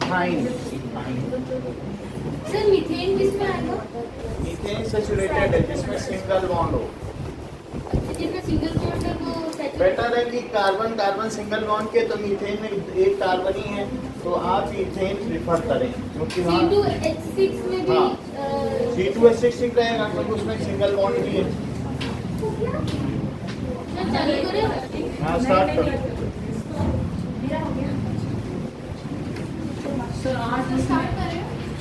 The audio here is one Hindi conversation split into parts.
इथाइन। सर मीथेन किसमें आएगा? मीथेन सैचुरेटेड है जिसमें सिंगल बॉन्ड हो। जिसमें सिंगल बॉन्ड है वो बेटर है कि कार्बन कार्बन सिंगल बॉन्ड के, तो मीथेन में एक कार्बन ही है, तो आप मीथेन प्रिफर करें क्योंकि वहाँ C2H6 में भी C2H6 रहेगा क्योंकि उसमें सिंगल बॉन्ड भी है। चालू करें? हाँ स्टार्ट करो।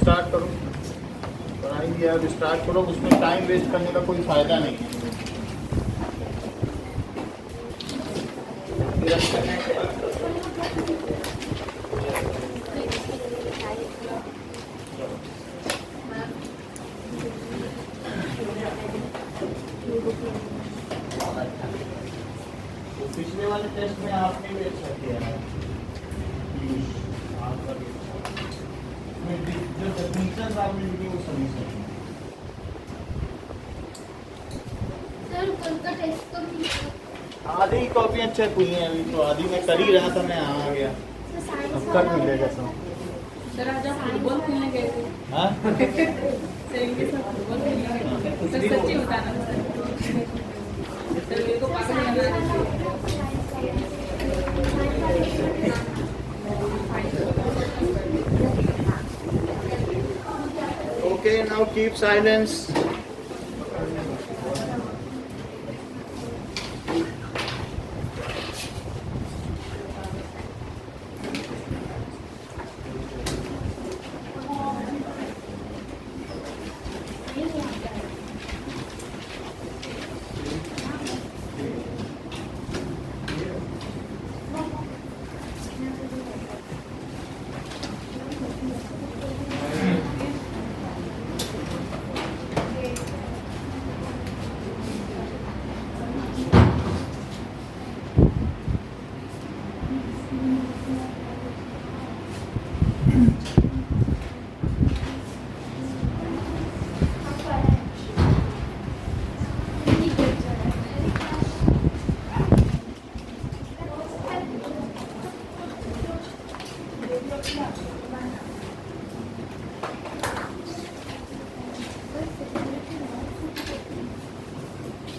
स्टार्ट करो, पढ़ाई भी अब स्टार्ट करो, उसमें टाइम वेस्ट करने का कोई फायदा नहीं है। पिछले वाले टेस्ट में आपने भी अच्छा किया है। जो डेफिनेशन आपने लिखी वो सही सही। सर कल का टेस्ट कब मिलेगा? आधी कॉपियाँ चेक हुई हैं अभी, तो आधी मैं कर ही रहा था, मैं आ गया। अब कब मिलेगा सब? सर आज आप फुटबॉल खेलने गए थे? हाँ सर इनके साथ फुटबॉल खेलने गए थे? सर सच्ची बताना सर। सर मेरे को पागल बना रहे थे। Okay, now keep silence.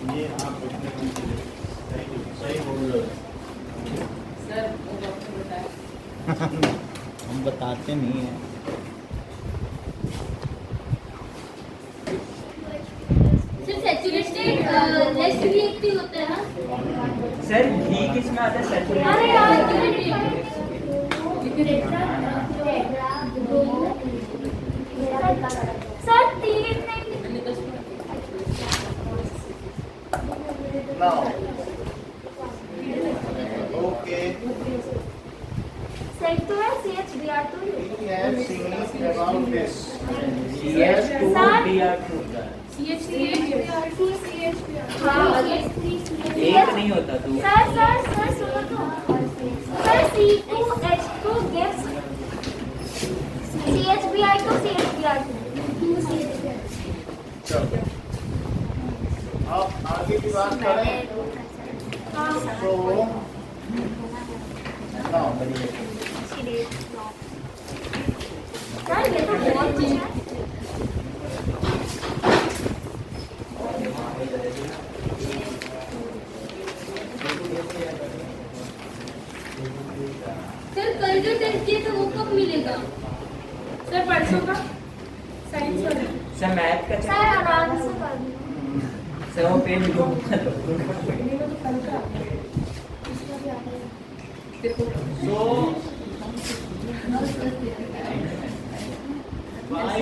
ये आप सही बोल रहे हो। सर वो डॉक्टर बताया। हम बताते नहीं हैं। सर सैचुरेटेड लेस रिएक्टिव होता है ना? सर घी किस में आता है? सैचुरेटेड। अरे यार सर 3 मैंने 10 Now, okay. सेट तो है CHBr2 We have seen about this. CH2Br2 होता है। एक नहीं होता तो सर सुनो तो सर C2H2 gives CHBr2 चलो, अब आगे की बात करें तो now, सर ये तो बहुत चीज है। सर कल जो टेस्ट किए थे वो कब मिलेगा? सर परसों का साइंस वाला। सर मैथ का सर आराम से कर दो। सर वो पेन नहीं वो तो कल का। देखो so by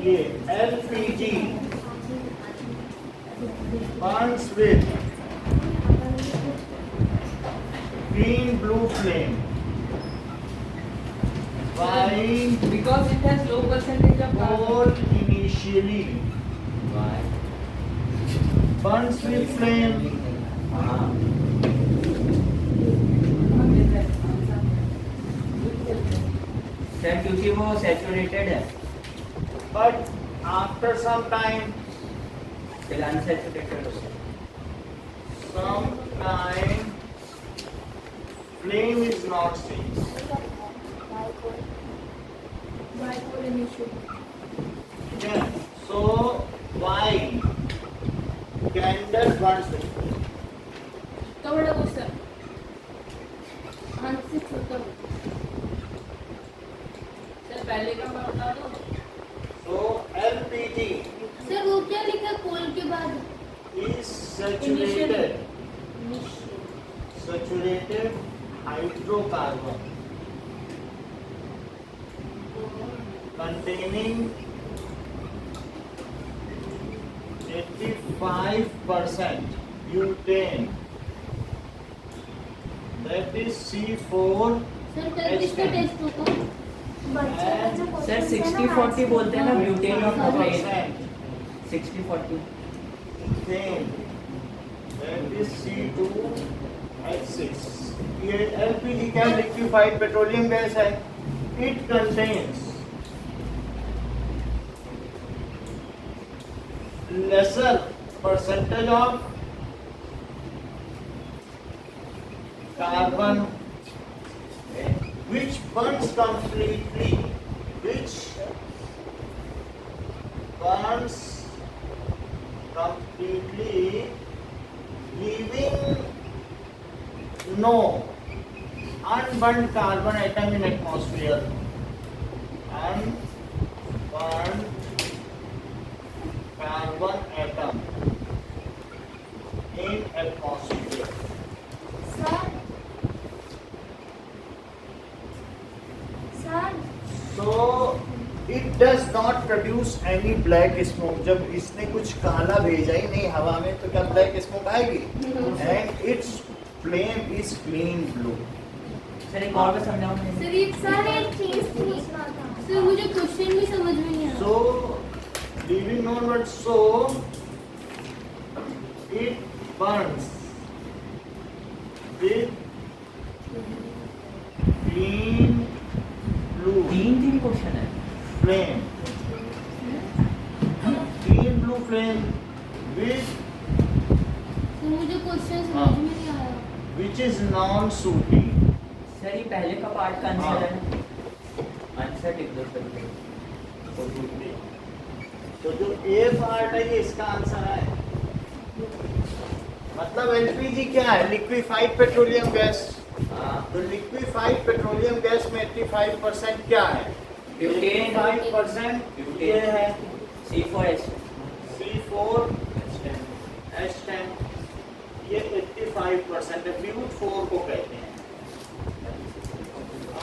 ये LPG burns with green blue flame. Why? because it has low percentage of carbon. Coal initially burns with flame. Sir क्योंकि वो सैचुरेटेड है, But after some time, फिर अनसैचुरेटेड होता है। flame is not seen. ठीक है, so why candle burns? तो बड़ा क्वेश्चन हाथ से छोटा हो। सर पहले का मैं बता दो So LPG सर वो क्या लिखा है कोल के बाद? is saturated hydrocarbon containing 85% butane, that is C4 sir कल किसका टेस्ट होगा? सर 60-40 बोलते हैं ना ब्यूटेन और propane 60-40 ethane, that is C2H6. ये LPG क्या लिक्विफाइड पेट्रोलियम गैस है. It contains lesser percentage of carbon which burns completely, leaving no unburned carbon atom in atmosphere. Unburned carbon atom in atmosphere. So it does not produce any black smoke. जब इसने कुछ काला भेजा ही नहीं हवा में तो क्या black smoke आएगी? And its flame is clean blue. Sir एक और बार समझाओ मुझे सर ये सर एक चीज पूछना था सर मुझे क्वेश्चन भी समझ में नहीं आ रहा So leaving no but so it burns with clean blue तीन क्वेश्चन है flame. Clean blue flame with sir मुझे क्वेश्चन समझ में नहीं आ रहा which is non-sooty. सर ये पहले का पार्ट का आंसर है आंसर टिक दो सर तो जो ए पार्ट है ये इसका आंसर है. मतलब एलपीजी क्या है? Liquefied petroleum gas. तो लिक्विफाइड पेट्रोलियम गैस में 85% क्या है? ब्यूटेन 85% ये है C4H10. ये 85% है. ब्यूट 4 को कहते हैं.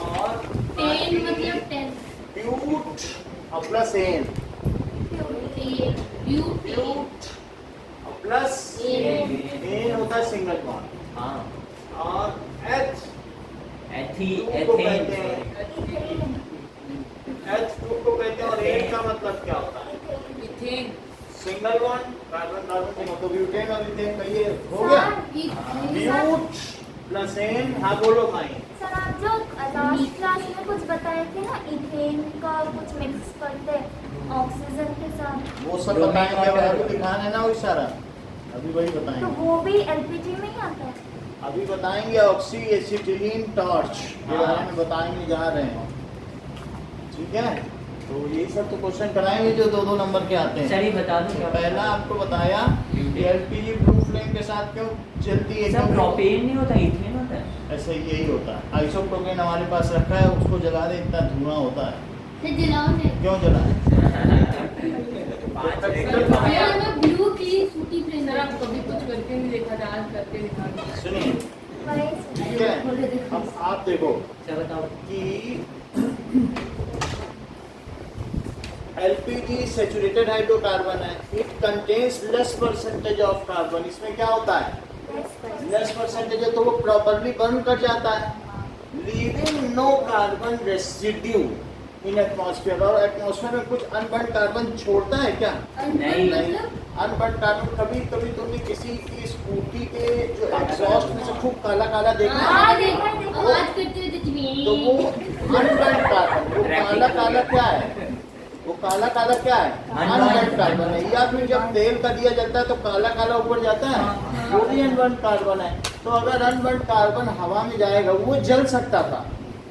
और 10 मतलब 10 ब्यूट और plus N. But plus N होता है सिंगल बॉन्ड. हाँ और एच एथेन को कहते हैं. H2 को कहते हैं. और एन का मतलब क्या होता है? Ethane single bond carbon carbon तो ब्यूटेन और इथेन का ये हो गया. But plus N. हाँ बोलो भाई. सर आप जो लास्ट क्लास में कुछ बताए थे ना इथेन का कुछ मिक्स करते ऑक्सीजन के साथ वो सब बताएंगे. अभी दिखाना है ना वो सारा. अभी वही तो बताएंगे. वो भी एलपीजी में ही आता है. अभी बताएंगे ऑक्सी एसिटिलीन टॉर्च के बारे में बताएंगे जा रहे हैं. ठीक है. तो यही सब तो क्वेश्चन कराएंगे जो 2-2 नंबर के आते हैं. सर ये बता दो तो क्या पहला आपको बताया कि एलपीजी ब्लू फ्लेम के साथ क्यों चलती है? सर क्योंकि प्रोपेन नहीं होता इथेन होता है ऐसे यही होता है. आइसोप्रोपेन हमारे पास रखा है. उसको जला दे इतना धुआं होता है. सर जलाओ ने क्यों जलाए? यार मैं ब्लू की सूटी फ्रेंड सर आप कभी कुछ करके नहीं देखा था आज करके दिखा दो सुनिए. वही ठीक है. अब आप देखो सर बताओ कि LPG सैचुरेटेड हाइड्रोकार्बन है. It contains less percentage of carbon. इसमें क्या होता है? लेस परसेंटेज है तो वो प्रॉपर्ली बर्न कर जाता है. Leaving no carbon residue in atmosphere. और एटमॉस्फेयर में कुछ अनबर्न कार्बन छोड़ता है क्या? नहीं. मतलब अनबर्न कार्बन कभी कभी तुमने किसी की स्कूटी के जो एग्जॉस्ट में से खूब काला काला देखा है? हाँ देखा आवाज करते हुए तो वो अनबर्न कार्बन. वो काला काला क्या है? वो काला काला क्या है? अनबर्न कार्बन है. या फिर जब तेल का दिया जाता है तो काला काला ऊपर जाता है. वो भी अनबर्न कार्बन है. तो अगर अनबर्न कार्बन हवा में जाएगा वो जल सकता था.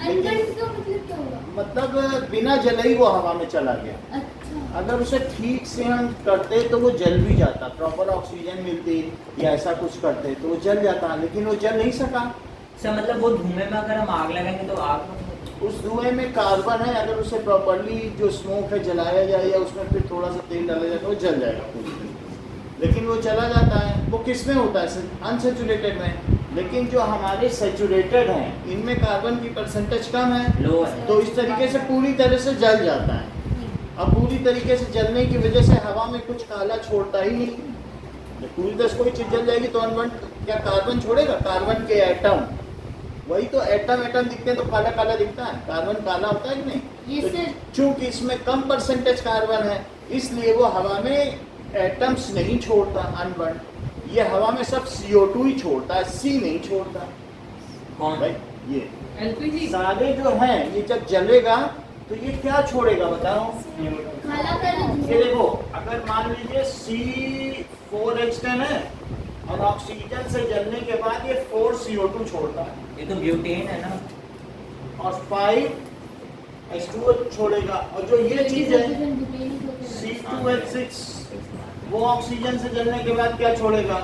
अनबर्न का मतलब क्या होगा? मतलब बिना जले ही वो हवा में चला गया। अच्छा अगर उसे ठीक से हम करते तो वो जल भी जाता, प्रॉपर ऑक्सीजन मिलती या ऐसा कुछ करते तो वो जल जाता, लेकिन वो जल नहीं सका। सर मतलब वो धुएं में अगर हम आग लगाएंगे तो आग उस धुएं में कार्बन है, अगर उसे प्रॉपरली जो स्मोक है जलाया जाए या उसमें फिर थोड़ा सा तेल डाला जाए तो वो जल जाएगा पूरी तरह। लेकिन वो चला जाता है, वो किस में होता है? अनसेचुरेटेड में। लेकिन जो हमारे सेचुरेटेड हैं इनमें कार्बन की परसेंटेज कम है, लो है। तो इस तरीके से पूरी तरह से जल जाता है। अब पूरी तरीके से जलने की वजह से हवा में कुछ काला छोड़ता ही नहीं। जब पूरी तरह से कोई चीज जल जाएगी तो अनबर्न क्या कार्बन छोड़ेगा? कार्बन के एटम, वही तो एटम दिखते हैं तो काला काला दिखता है, कार्बन काला होता है कि नहीं? ये तो सर चूंकि इसमें कम परसेंटेज कार्बन है इसलिए वो हवा में एटम्स नहीं छोड़ता अनबर्न। ये हवा में सब CO2 ही छोड़ता है, C नहीं छोड़ता। कौन? भाई ये एलपीजी सारे जो हैं ये जब जलेगा तो ये क्या छोड़ेगा बताओ? काला कर ये देखो, अगर मान लीजिए C4H10 है और ऑक्सीजन से जलने के बाद ये 4CO2 छोड़ता है ये तो ब्यूटेन है ना। और 5H2O छोड़ेगा, और जो ये चीज है C2H6 वो ऑक्सीजन से जलने के बाद क्या छोड़ेगा?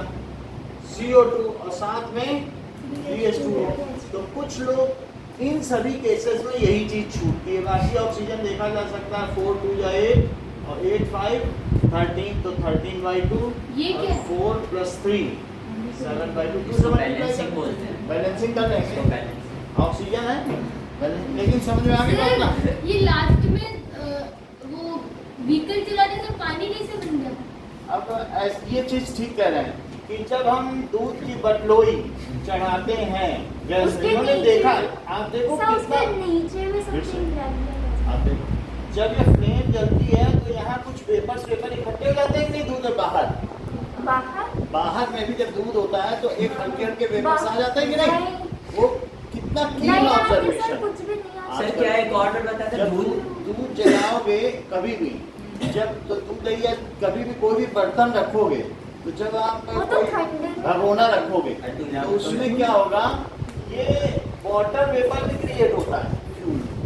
CO2 और साथ में 3H2O। तो कुछ लोग इन सभी केसेस में यही चीज छूटती है। बाकी ऑक्सीजन देखा जा सकता है 4 2 या 8 और 8 5 13, तो 13/2 ये और क्या? 4 + 3 7/2। इसको बैलेंसिंग बोलते हैं। बैलेंसिंग कर इसको लेंगे, बैलेंस। ऑक्सीजन है लेकिन समझ में आ गई बात ना? सर ये लास्ट में वो व्हीकल चलाने से पानी कैसे बन गया? अब ये चीज ठीक कह रहे हैं कि जब हम दूध की बटलोई चढ़ाते हैं गैस उसके में, उन्होंने नीचे- देखा, आप देखो सब कितना, उसके नीचे में सब फिर से। चीज लगी आप देखो जब ये फ्लेम जलती है तो यहाँ कुछ पेपर इकट्ठे हो जाते हैं कि नहीं दूध में बाहर? बाहर में भी जब दूध होता है तो एक हल्के हल्के पेपर्स आ जाते हैं कि नहीं? वो कितना कीन नहीं आते सर, ऑब्जर्वेशन। कुछ भी नहीं आता। सर क्या एक और बताते हैं, जब दूध दूध जलाओगे कभी भी, जब तो दूध या कभी भी कोई भी बर्तन रखोगे तो जब आप वो तो ठंडे में- भगोना रखोगे तो उसमें क्या होगा? ये वाटर वेपर भी क्रिएट होता है।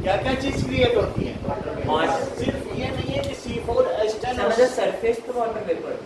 क्या क्या चीज क्रिएट होती है? सिर्फ ये नहीं है कि C4H10 समझो सरफेस पे वाटर वेपर।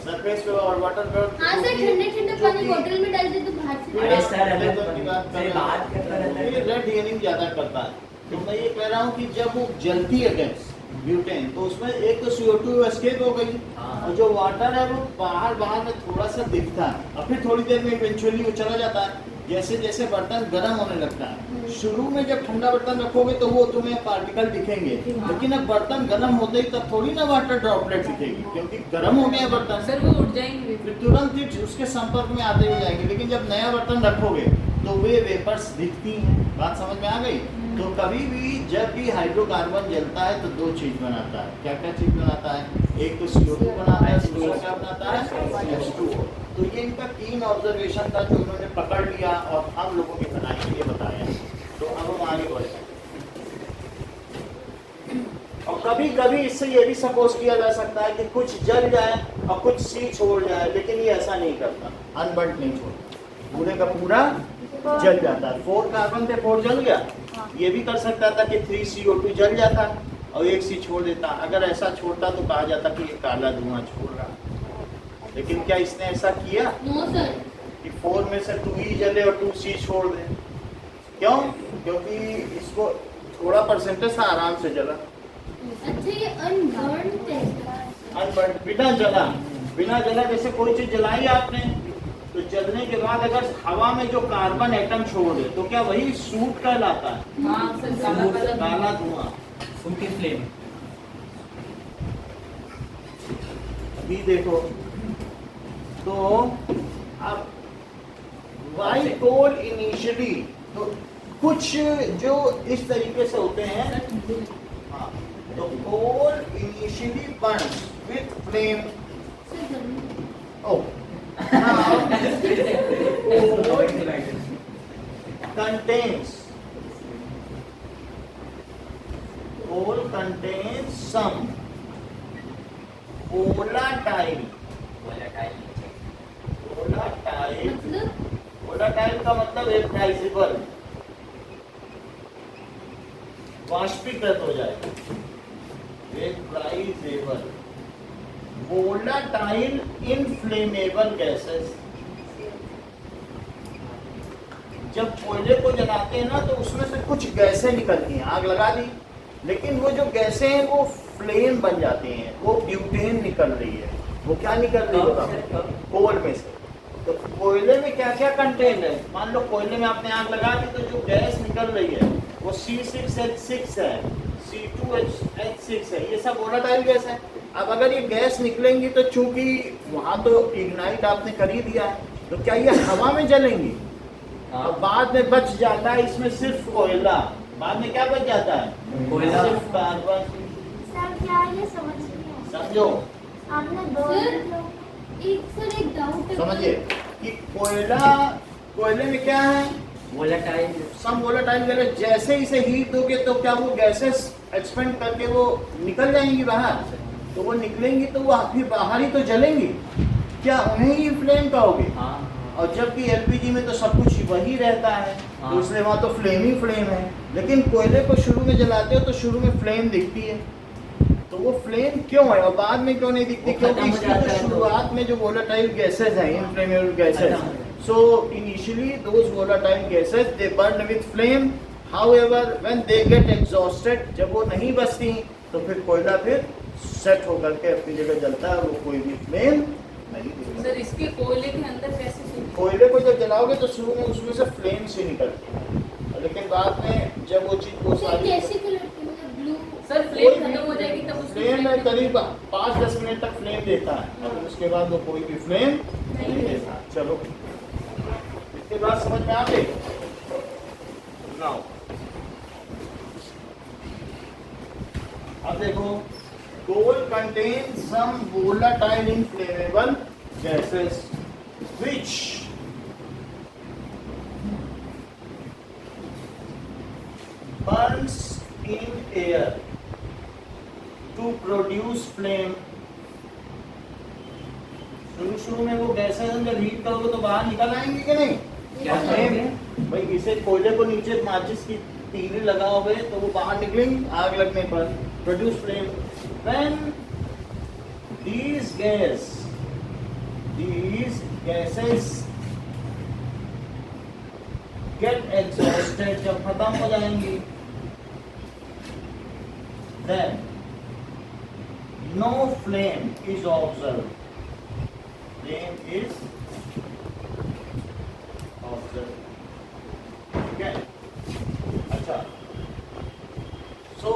सरफेस पे और वाटर वेपर। हाँ सर, ठंडे ठंडे पानी बोतल में डाल दे तो बाहर से अरे सर अरे अगर की बात कर से रहे बात हैं। करता रहता ये है। रेड हेयरिंग ज्यादा करता है। तो मैं ये कह रहा हूँ कि जब वो जलती है गैस ब्यूटेन तो उसमें एक तो CO2 एस्केप हो गई हाँ। और जो वाटर है वो बाहर में थोड़ा सा दिखता है और फिर थोड़ी देर में इवेंचुअली वो चला जाता है। जैसे जैसे बर्तन गर्म होने लगता है, शुरू में जब ठंडा बर्तन रखोगे तो वो तुम्हें पार्टिकल दिखेंगे, लेकिन अब बर्तन गर्म होते ही तब थोड़ी ना वाटर ड्रॉपलेट दिखेगी क्योंकि गर्म हो गया बर्तन। सर वो उठ जाएंगे फिर तुरंत ही उसके संपर्क में आते हुए जाएंगे। लेकिन जब नया बर्तन रखोगे तो वे वेपर्स दिखती हैं। बात समझ में आ गई? तो कभी भी जब भी हाइड्रोकार्बन जलता है तो दो चीज बनाता है। क्या क्या चीज बनाता है? एक तो CO2 बनाता है, दूसरा क्या बनाता है? H2O। तो ये इनका कीन ऑब्जर्वेशन था जो उन्होंने पकड़ लिया और हम लोगों की भलाई के लिए बताया। तो अब हम आगे बढ़े। और कभी कभी इससे ये भी सपोज किया जा सकता है कि कुछ जल जाए और कुछ C छोड़ जाए, लेकिन ये ऐसा नहीं करता, अनबर्nt नहीं छोड़ता, पूरे का पूरा जल जाता है। 4 कार्बन थे, 4 जल गया। ये भी कर सकता था कि 3 CO2 जल जाता और 1 C छोड़ देता। अगर ऐसा छोड़ता तो कहा जाता कि ये काला धुआं छोड़ रहा। लेकिन क्या इसने ऐसा किया नो सर। कि 4 में से 2 ही जले और 2 C छोड़ दे? क्यों? क्योंकि इसको थोड़ा परसेंटेज था, आराम से जला। अच्छा ये अनबर्न्ड है। अनबर्न्ड बिना जला जैसे कोई चीज जलाई आपने तो जलने के बाद अगर हवा में जो कार्बन एटम छोड़ दे तो क्या वही सूट कहलाता है? हाँ सर काला काला धुआं। उनकी फ्लेम। अभी देखो तो अब वाई कोल इनिशियली तो कुछ जो इस तरीके से होते हैं। हाँ, तो coal initially burns with flame. Oh, now coal contains some volatile मतलब volatile का मतलब एब्राइजेबल वाष्पीकृत हो जाएगा। वेपराइजेबल, वोलाटाइल इनफ्लेमेबल गैसेस। जब कोयले को जलाते हैं ना तो उसमें से कुछ गैसें निकलती हैं, आग लगा दी, लेकिन वो जो गैसें हैं वो फ्लेम बन जाती हैं, वो ब्यूटेन निकल रही है। वो क्या निकल रही है? कोल में से। तो कोयले में क्या क्या कंटेंट है? मान लो कोयले में आपने आग लगा दी तो जो गैस निकल रही है वो C6H6 है, C2H6 है, ये सब वोलेटाइल गैस है। अब अगर ये गैस निकलेंगी तो चूंकि वहां तो इग्नाइट आपने कर ही दिया है, तो क्या ये हवा में जलेंगी? और बाद में बच जाता है इसमें सिर्फ कोयला। बाद में क्या बच जाता है? कोयला। सिर्फ कार्बन। सर क्या ये समझ नहीं आया? समझो, आपने दो सर एक डाउट है। समझिए कि कोयले में क्या है? वोलेटाइल। सम वोलेटाइल गैस। जैसे इसे हीट दोगे तो क्या वो गैसेस एक्सपेंड करके वो निकल जाएंगी बाहर? तो वो निकलेंगी तो वो फिर बाहर ही तो जलेंगी। क्या उन्हें ही फ्लेम कहोगे? हाँ। और जबकि एलपीजी में तो सब कुछ वही रहता है, हाँ। तो इसलिए वहाँ तो फ्लेम ही फ्लेम है। लेकिन कोयले को शुरू में जलाते हो तो शुरू में फ्लेम दिखती है, तो वो फ्लेम क्यों है और बाद में क्यों नहीं दिखती? वो क्योंकि खत्म हो इसकी जाता तो है तो। शुरुआत में जो वोलेटाइल गैसेस हैं, इनफ्लेमेबल गैसेस, खत्म हो जाता so initially those volatile gases they burn with flame, however when they get exhausted, जब वो नहीं बचती तो फिर कोयला फिर सेट होकर के अपनी जगह जलता है, वो कोई भी फ्लेम नहीं देता। सर इसके कोयले के अंदर कैसे सूख- कोयले को जब जलाओगे तो शुरू में उसमें से फ्लेम से निकलती है, लेकिन बाद में जब वो चीज वो सर सारी कैसे कलर की, मतलब ब्लू? सर फ्लेम खत्म हो जाएगी तब उसकी फ्लेम में करीब 5-10 मिनट तक फ्लेम देता है, और उसके बाद वो कोई भी फ्लेम नहीं देता। चलो इसके बाद समझ में आ गई? नाउ अब देखो, coal contains some volatile inflammable gases which burns in air to produce flame। शुरू में वो गैसेस जब हीट करोगे तो बाहर निकल आएंगे कि नहीं? क्या और flame, भाई इसे कोयले को नीचे माचिस की तीली लगाओगे तो वो बाहर निकलेंगे आग लगने पर, produce flame. When these gases get exhausted, जब खत्म हो जाएंगी, then no flame is observed। Flame is observed। ठीक है? अच्छा, सो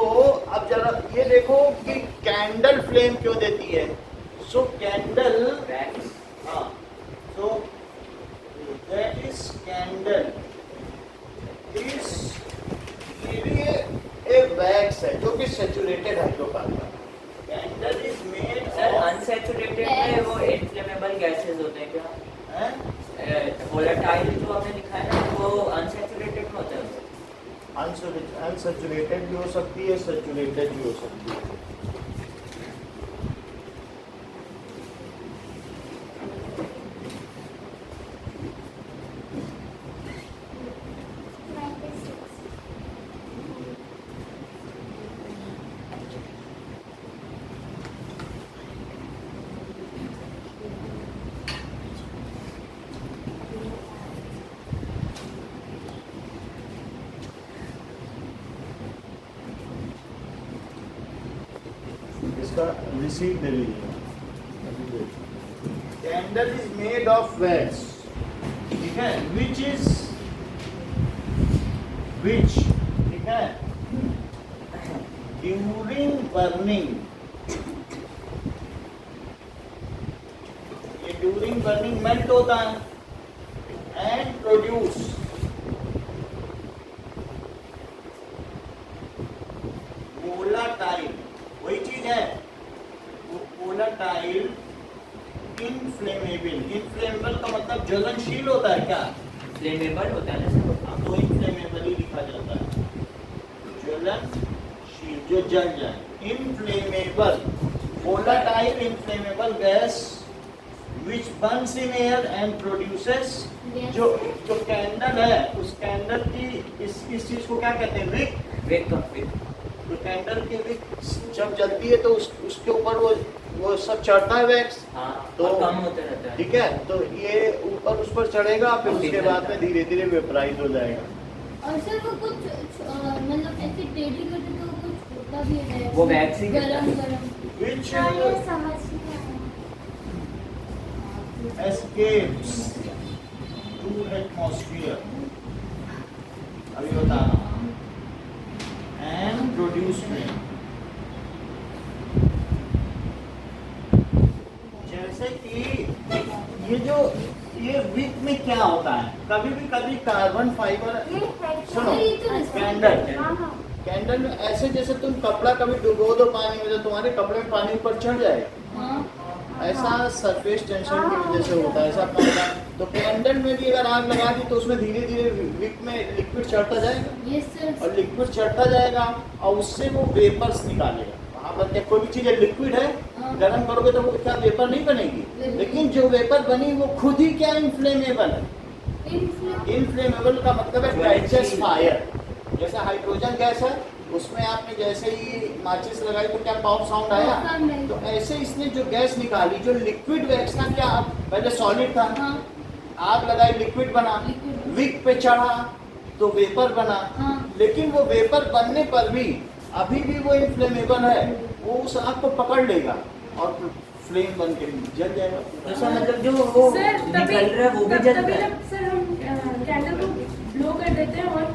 अब जरा ये देखो कि कैंडल फ्लेम क्यों देती है। सो कैंडल, हाँ, so that is candle is a wax है जो कि saturated hydrocarbon. Candle is made sir unsaturated में वो इनफ्लेमेबल गैसेस होते हैं क्या? वोलेटाइल जो आपने लिखा है ना वो अनसैचुरेटेड में होता है। अनसैचुरेटेड भी हो सकती है, सैचुरेटेड भी हो सकती है। इसका रिसीट दे लीजिए। Candle is made of wax, ठीक है, विच ठीक है, ड्यूरिंग बर्निंग, ये ड्यूरिंग बर्निंग मेल्ट होता है एंड प्रोड्यूस वोलाटाइल, वही चीज है वोलाटाइल इनफ्लेमेबल। इनफ्लेमेबल का मतलब ज्वलनशील होता है क्या? फ्लेमेबल होता है ना सर। हाँ, तो इनफ्लेमेबल ही लिखा जाता है, ज्वलनशील जो जल जाए। Inflammable, volatile inflammable gas which Burns in air and produces. जो कैंडल है उस कैंडल की इस चीज को क्या कहते हैं? विक। विक तो कैंडल की विक जब जलती है तो उसके ऊपर वो सब चढ़ता है वैक्स, हाँ तो तो कम होते रहता है। ठीक है, तो ये ऊपर उस पर चढ़ेगा, फिर उसके बाद में धीरे धीरे वेपराइज हो जाएगा। और सर वो कुछ मतलब ऐसे टेढ़ी करते तो कुछ होता भी है, वो वैक्स ही करता गरम है। गरम। Which हाँ, ये समझ नहीं आया। escapes to atmosphere, अभी बताना, and produce flame। जैसे कि ये विक में क्या होता है, कभी कार्बन फाइबर, ये है सुनो, ये तो कैंडल हाँ हाँ कैंडल में ऐसे जैसे तुम कपड़ा कभी डुबो दो पानी में तो तुम्हारे कपड़े में पानी ऊपर चढ़ जाएगा, हाँ ऐसा सरफेस टेंशन की वजह से होता है, ऐसा पड़ता है। तो कैंडल में भी अगर आग लगा दी तो उसमें धीरे धीरे विक में लिक्विड चढ़ता जाएगा, यस सर। और लिक्विड चढ़ता जाएगा और उससे वो वेपर्स निकालेगा। वहाँ पर कोई भी चीज़ लिक्विड है, गर्म करोगे तो वो क्या वेपर नहीं बनेगी, लेकिन जो वेपर बनी वो खुद ही क्या इनफ्लेमेबल है। इनफ्लेमेबल का मतलब है कैचेस फायर। जैसे हाइड्रोजन गैस है, उसमें आपने जैसे ही माचिस लगाई तो क्या पॉप साउंड आया, तो ऐसे इसने जो गैस निकाली, जो लिक्विड वैक्स था, क्या पहले सॉलिड था, हाँ आग लगाई लिक्विड बना, लिक्विड। विक पे चढ़ा तो वेपर बना, हाँ। लेकिन वो वेपर बनने पर भी अभी भी वो इनफ्लेमेबल है, वो उस आग को पकड़ लेगा और फ्लेम बन के जल जाएगा। तो सर मतलब जो वो सर तभी निकल रहा है वो भी जलता तभी है। जब सर हम कैंडल को ब्लो कर देते हैं और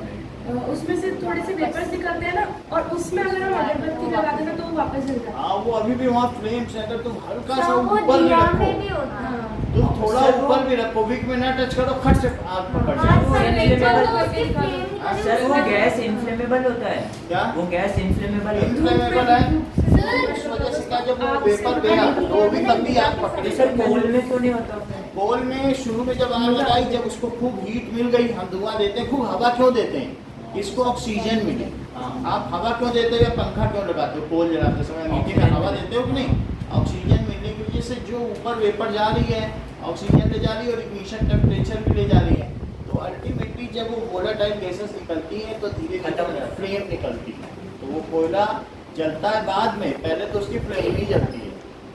उसमें से थोड़े से वेपर्स निकलते हैं ना, और उसमें अगर हम अगरबत्ती लगा देना तो वो वापस जलता है। हाँ, वो अभी भी वहाँ फ्लेम्स है, अगर तुम हल्का सा तो वो ऊपर भी दिया रखो, में भी होता है। हाँ। तुम थोड़ा सर, वो- ऊपर भी रखो, विक में ना टच करो, खट से आग पकड़ हाँ, जाएगा। सर, inflammable वेपर तो करके उसकी निकालो। flame निकले सर वो उसमें- गैस इनफ्लेमेबल होता है, क्या वो गैस इनफ्लेमेबल होता है। इनफ्लेमेबल है, उस वजह से क्या, जब वो वेपर गया तो वो भी तब भी आग तो पकड़ी। सर कोल में तो नहीं होता। कोल में शुरू में जब आग लगाई, जब उसको खूब हीट मिल गई, हम धुआं देते हैं, खूब हवा क्यों देते हैं, इसको ऑक्सीजन मिले। आप हवा क्यों देते हो या पंखा क्यों लगाते हो, कोल जलाते समय मीटिंग में हवा देते हो कि नहीं, ऑक्सीजन मिलने की वजह से जो ऊपर वेपर जा रही है, ऑक्सीजन ले जा रही है और इग्निशन टेम्परेचर भी ले जा रही है, तो अल्टीमेटली जब वो वोलेटाइल गैसेस निकलती हैं तो धीरे खत्म हो धीरे जाता है। फ्लेम निकलती है, तो वो कोयला जलता है बाद में, पहले तो उसकी फ्लेम ही जलती है।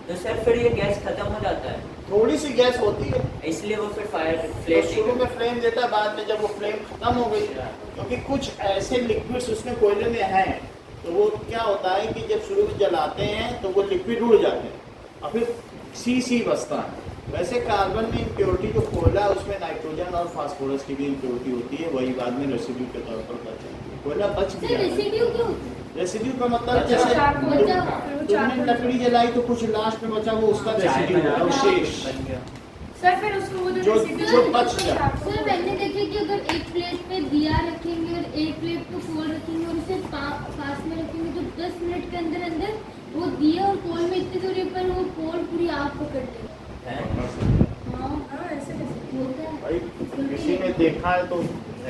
तो सर फिर ये गैस खत्म हो जाता है, थोड़ी सी गैस होती है, इसलिए वो फिर फायर तो फ्लेम शुरू में फ्लेम देता है, बाद में जब वो फ्लेम खत्म हो गई, क्योंकि कुछ ऐसे लिक्विड्स उसमें कोयले में हैं, तो वो क्या होता है कि जब शुरू में जलाते हैं तो वो लिक्विड उड़ जाते हैं और फिर सी बचता है। वैसे कार्बन में इम्प्योरिटी जो कोयला है उसमें नाइट्रोजन और फास्फोरस की भी इम्प्योरिटी होती है, वही बाद में रेसिड्यू के तौर पर बचता है, कोयला बच भी सर जाता है। रेसिड्यू क्यों? रेसिड्यू का मतलब बचा जैसे चारकोल, बचा। फिर वो तुमने चारकोल। लकड़ी जलाई तो कुछ लास्ट में बचा, वो उसका चाय रेसिड्यू है, बना अवशेष। बन गया। सर फिर उसको वो जो बच गया। सर मैंने देखे कि अगर एक प्लेट पे दिया रखेंगे और एक प्लेट को कोल रखेंगे और उसे पास में रखेंगे तो 10 मिनट के अंदर अंदर वो दिया और कोल में इतनी दूरी पर वो कोल पूरी आग पकड़ लेगा। है? हाँ हाँ ऐसे कैसे होता है। भाई किसी ने देखा है तो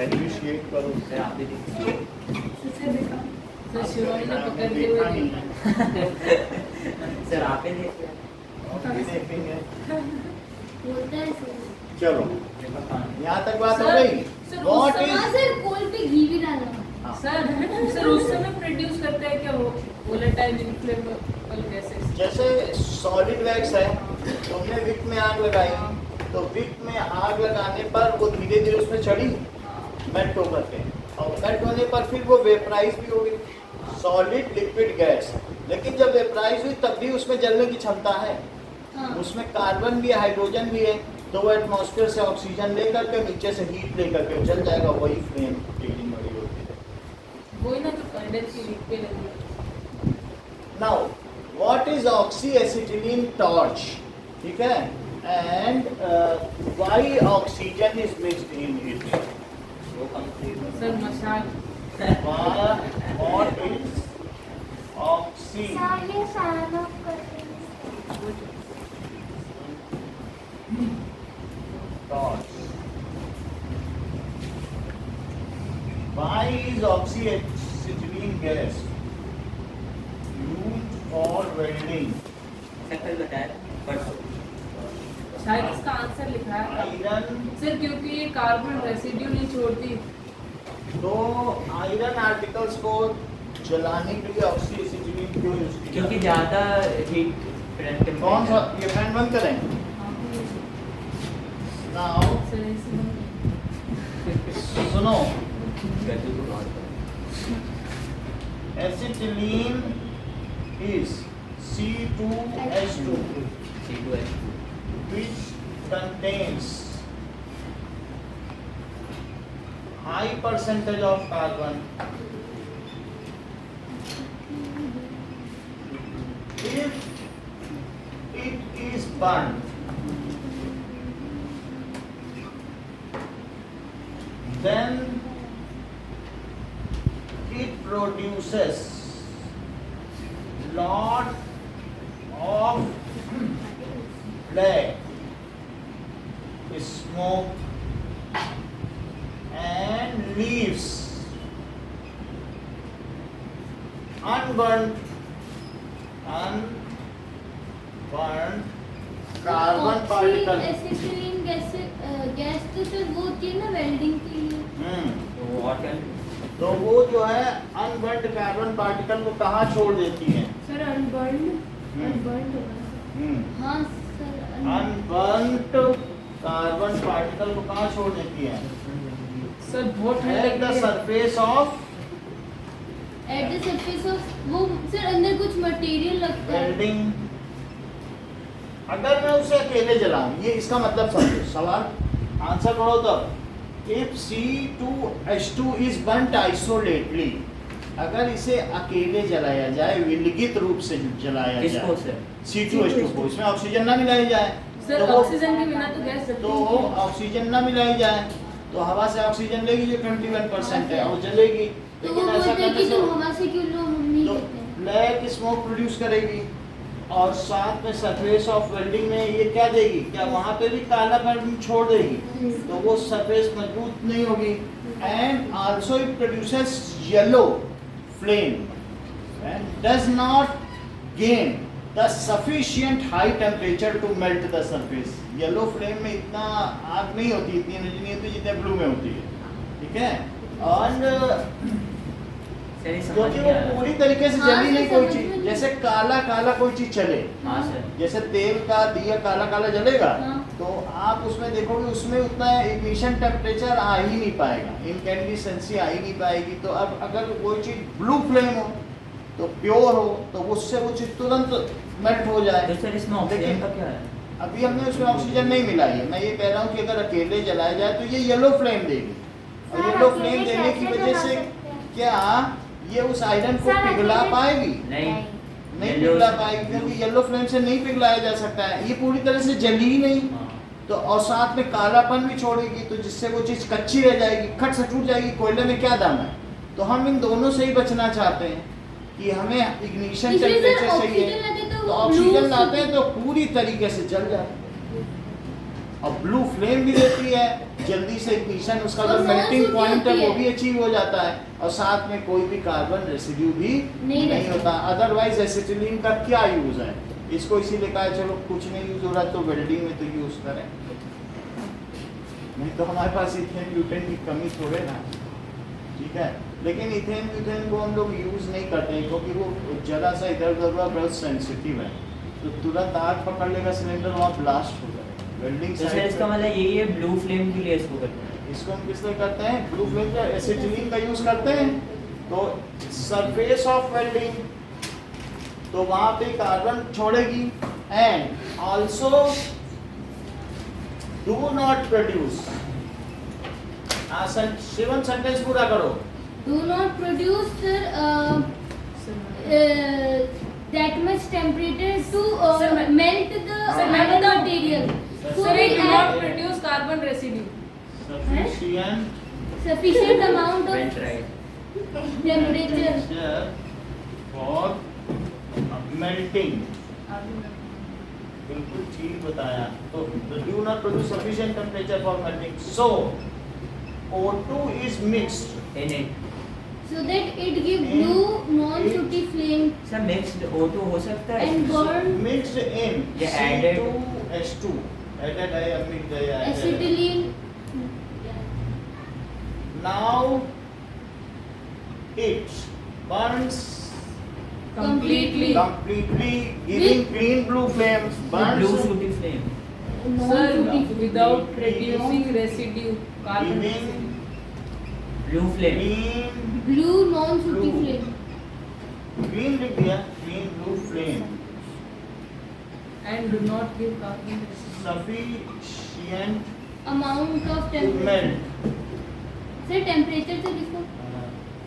एप्रिशिएट करो। सर आप भी देखिए। सर देखा सर शिवानी ने पकड़ के देखा हुए नहीं है, सर आप ही देखिए। और भी देखेंगे। होता है सर। चलो यहाँ तक बात हो सर, गई। सर, What उस is- हाँ सर कोल पे घी भी डालना। सर उस समय प्रोड्यूस करते हैं क्या वो वोलेटाइल इनफ्लेमेबल गैसेस? जैसे सॉलिड वैक्स है, तुमने विक में आग लगाई, तो विक में आग लगाने पर वो धीरे धीरे उसमें चढ़ी मेल्ट होकर के, और मेल्ट होने पर फिर वो वेपराइज भी हो गई, सॉलिड लिक्विड गैस। लेकिन जब वेपराइज हुई तब भी उसमें जलने की क्षमता है, हाँ उसमें कार्बन भी है, हाइड्रोजन भी है, तो वो एटमॉस्फेयर से ऑक्सीजन लेकर के नीचे से हीट लेकर के जल जाएगा, वही फ्लेम रीडिंग बड़ी होती है। वही ना जो कैंडल की विक पे लगी है। Now what is oxyacetylene torch, ठीक है, and why oxygen is mixed in it, वो कंप्लीट सर मशाल व्हाट इज ऑक्सी सर ये साइन ऑफ कर देंगे। Torch, why is oxyacetylene gas used for welding, कल बताया परसों। शायद इसका आंसर लिखा है आयरन सर, क्योंकि ये कार्बन रेसिड्यू नहीं छोड़ती तो आयरन आर्टिकल्स को जलाने के लिए ऑक्सीएसिटिलीन क्यों यूज किया? क्योंकि ज्यादा हीट करंट कौन सा ये फैन बंद करें? नाउ सुनो, acetylene is C2H2 which contains high percentage of carbon. If it is burned, then it produces lot of black smoke and leaves unburned carbon particle. Acetylene gas तो सर वो होती है ना वेल्डिंग के लिए। तो वो जो है अनबर्न्ड कार्बन पार्टिकल को कहाँ छोड़ देती है? सर अनबर्न्ड हाँ सर अनबर्न्ड कार्बन पार्टिकल को कहाँ छोड़ देती है? सर बहुत at the surface of at the surface of वो सर अंदर कुछ मटेरियल लगता है। वेल्डिंग। अगर मैं उसे अकेले जलाऊं, ये इसका मतलब समझो, सवाल आंसर करो तब। इफ C2H2 इज बर्न्ट आइसोलेटली, अगर इसे अकेले जलाया जाए, विलगित रूप से जलाया किसको जाए सर? C2H2 को, इसमें ऑक्सीजन ना मिलाई जाए सर तो ऑक्सीजन के बिना तो गैस तो ऑक्सीजन ना मिलाई जाए तो हवा से ऑक्सीजन लेगी जो 21% है और जलेगी। तो वो लेकिन ऐसा बोलते हैं करने कि से तुम हवा से क्यों लो, हम नहीं तो कहते हैं। ब्लैक स्मोक प्रोड्यूस करेगी और साथ में सरफेस ऑफ वेल्डिंग में ये क्या देगी, क्या वहां पे भी कालापन छोड़ देगी, तो वो सरफेस मजबूत नहीं होगी। And also it produces yellow flame and does not gain the sufficient high temperature to melt the surface. Yellow flame में इतना आग नहीं होती, इतनी एनर्जी नहीं होती जितने ब्लू में होती है, ठीक है। और सर, ये समझ क्योंकि नहीं वो आ रहा। पूरी तरीके से हाँ, जली नहीं कोई समझ में चीज, नहीं। जैसे काला काला कोई चीज चले, हाँ सर, जैसे तेल का दिया काला काला जलेगा, हाँ। तो आप उसमें देखोगे उसमें उतना इग्निशन टेम्परेचर आ ही नहीं पाएगा, इनकैंडिसेंसी आ ही नहीं पाएगी। तो अब अगर कोई चीज ब्लू फ्लेम हो तो प्योर हो तो उससे वो चीज तुरंत मेल्ट हो जाए। तो सर इसमें ऑक्सीजन लेकिन का क्या है? अभी हमने उसमें ऑक्सीजन नहीं मिलाई है, मैं ये कह रहा हूँ कि अगर अकेले जलाया जाए तो ये येलो फ्लेम देगी, और सर, येलो अकेले फ्लेम देने की कैसे वजह जला से सकते हैं? क्या ये उस आयरन को सर, पिघला अकेले- पाएगी? नहीं, नहीं Yellow पिघला से- पाएगी क्योंकि येलो फ्लेम से नहीं पिघलाया जा सकता है, ये पूरी तरह से जली ही नहीं। हाँ। तो और साथ में कालापन भी छोड़ेगी, तो जिससे वो चीज कच्ची रह जाएगी, खट से टूट जाएगी। कोयले में क्या दाम है? तो हम इन दोनों से ही बचना चाहते हैं कि हमें इग्निशन इसलिए सर टेम्परेचर ऑक्सीजन चाहिए। लाते तो तो वो ऑक्सीजन blue लाते हैं तो पूरी तरीके से जल जाए, और ब्लू फ्लेम भी देती है, जल्दी से इग्निशन उसका जो और मेल्टिंग non-shoot पॉइंट है होती वो है। भी अचीव हो जाता है, और साथ में कोई भी कार्बन रेसिड्यू भी नहीं नहीं रहता। होता। अदरवाइज एसिटिलीन का क्या यूज है? इसको इसीलिए कहा चलो कुछ नहीं यूज हो रहा तो वेल्डिंग में तो यूज करें, नहीं तो हमारे पास इथेन ब्यूटेन की कमी थोड़े ना, ठीक है। लेकिन इथेन ब्यूटेन को हम लोग यूज नहीं करते हैं क्योंकि वो जरा सा इधर उधर हुआ बहुत सेंसिटिव है, तो तुरंत आग पकड़ लेगा सिलेंडर, वहाँ ब्लास्ट हो जाएगा। वेल्डिंग तो सर इसका मतलब यही है, ब्लू फ्लेम के लिए इसको करते हैं। इसको हम किस लिए करते हैं? ब्लू फ्लेम का एसिटिलीन का यूज करते हैं। तो सरफेस ऑफ वेल्डिंग, तो वहां पे कार्बन छोड़ेगी, and also do not produce. Shivan sentence पूरा करो। do not produce that much temperature to Sir, melt the Sir, iron मैं material. So sir we it do add not produce carbon residue. Sufficient sufficient amount of Went right. temperature. For melting. बिल्कुल ठीक बताया। तो do not produce sufficient temperature for melting, so O2 is mixed In it. So that it give blue non-sooty flame sir mixed O2 हो सकता है? and burn mixed in Yeah, added. C2H2 added है या mixed है या added है? acetylene. Now it burns Completely. completely, giving clean blue flames. Burns Blue sooty flame. Sir, without producing residue, carbon giving residue. Blue flame. clean Blue non-sooty Blue. flame. clean लिख दिया, clean blue flame. And do not give carbon residue. Sufficient Amount of to temperature. melt. Sir temperature से किसको?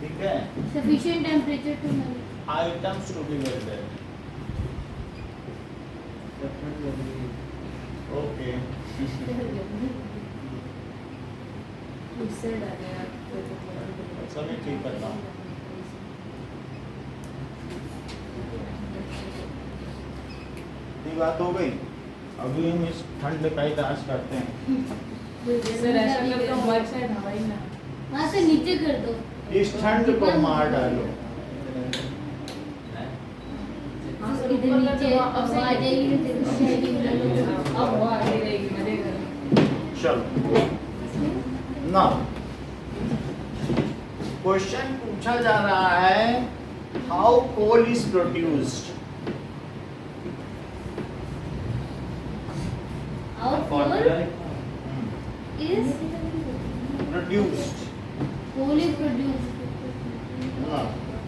ठीक है. Sufficient temperature to melt. Items to be welded. Okay. इससे डालें आप। अच्छा मैं ठीक करता हूँ. ये बात हो गई. अभी हम इस ठंड का इलाज करते हैं. सर ऐसा करते हो हमारे साइड हवाई ना। वहाँ से नीचे कर दो. इस ठंड को मार डालो. इधर नीचे अब आ जाएगी तो तेरे को जाएगी बुला लो. अब वो आगे रहेगी मेरे घर। चलो. Now, क्वेश्चन पूछा जा रहा है how coal is produced. Our coal is produced. coal is produced.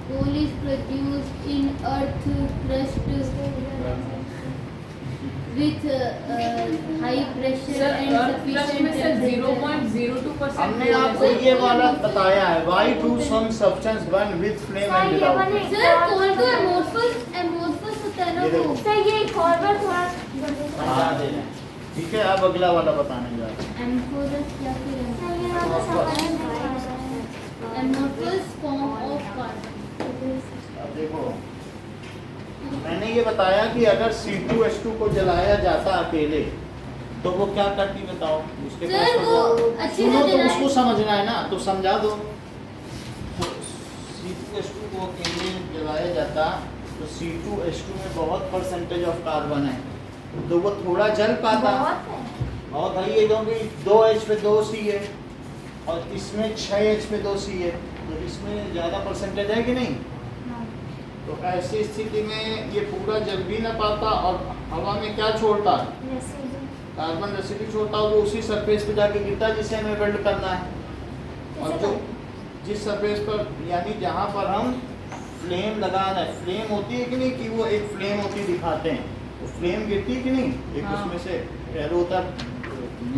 Coal is produced in earth crust with high pressure sir and sufficient में सर temperature. 0.02% हमने आपको ये वाला बताया है. Why do some substance burn with flame and without? Sir coal तो amorphous होता है ना ये वो. देखो. सर ये एक और बार थोड़ा हाँ, दे दें. ठीक है, अब अगला वाला बताने जा रहे हैं. Amorphous या फिर सर ये वाला समझ नहीं amorphous form of carbon. अब देखो, मैंने ये बताया कि अगर C2H2 को जलाया जाता अकेले तो वो क्या करती बताओ. उसके सर, पास तो वो अच्छी सुनो तरह तो जलाए. उसको समझना है ना, तो समझा दो. तो C2H2 को अकेले जलाया जाता तो C2H2 में बहुत परसेंटेज ऑफ कार्बन है, तो वो थोड़ा जल पाता. बहुत है और भाई ये क्योंकि 2H पे 2C है और इसमें 6H पे 2C है, तो इसमें ज़्यादा परसेंटेज है कि नहीं. तो ऐसी स्थिति में ये पूरा जल भी ना पाता और हवा में क्या छोड़ता, कार्बन रेसिड्यू छोड़ता. वो उसी सरफेस पे जाके गिरता जिसे हमें वेल्ड करना है. और जो जिस सरफेस पर यानी जहाँ पर हम फ्लेम लगाना है, फ्लेम होती है कि नहीं, कि वो एक फ्लेम होती दिखाते हैं, वो फ्लेम गिरती है कि नहीं. एक हाँ. उसमें से एरो होता है,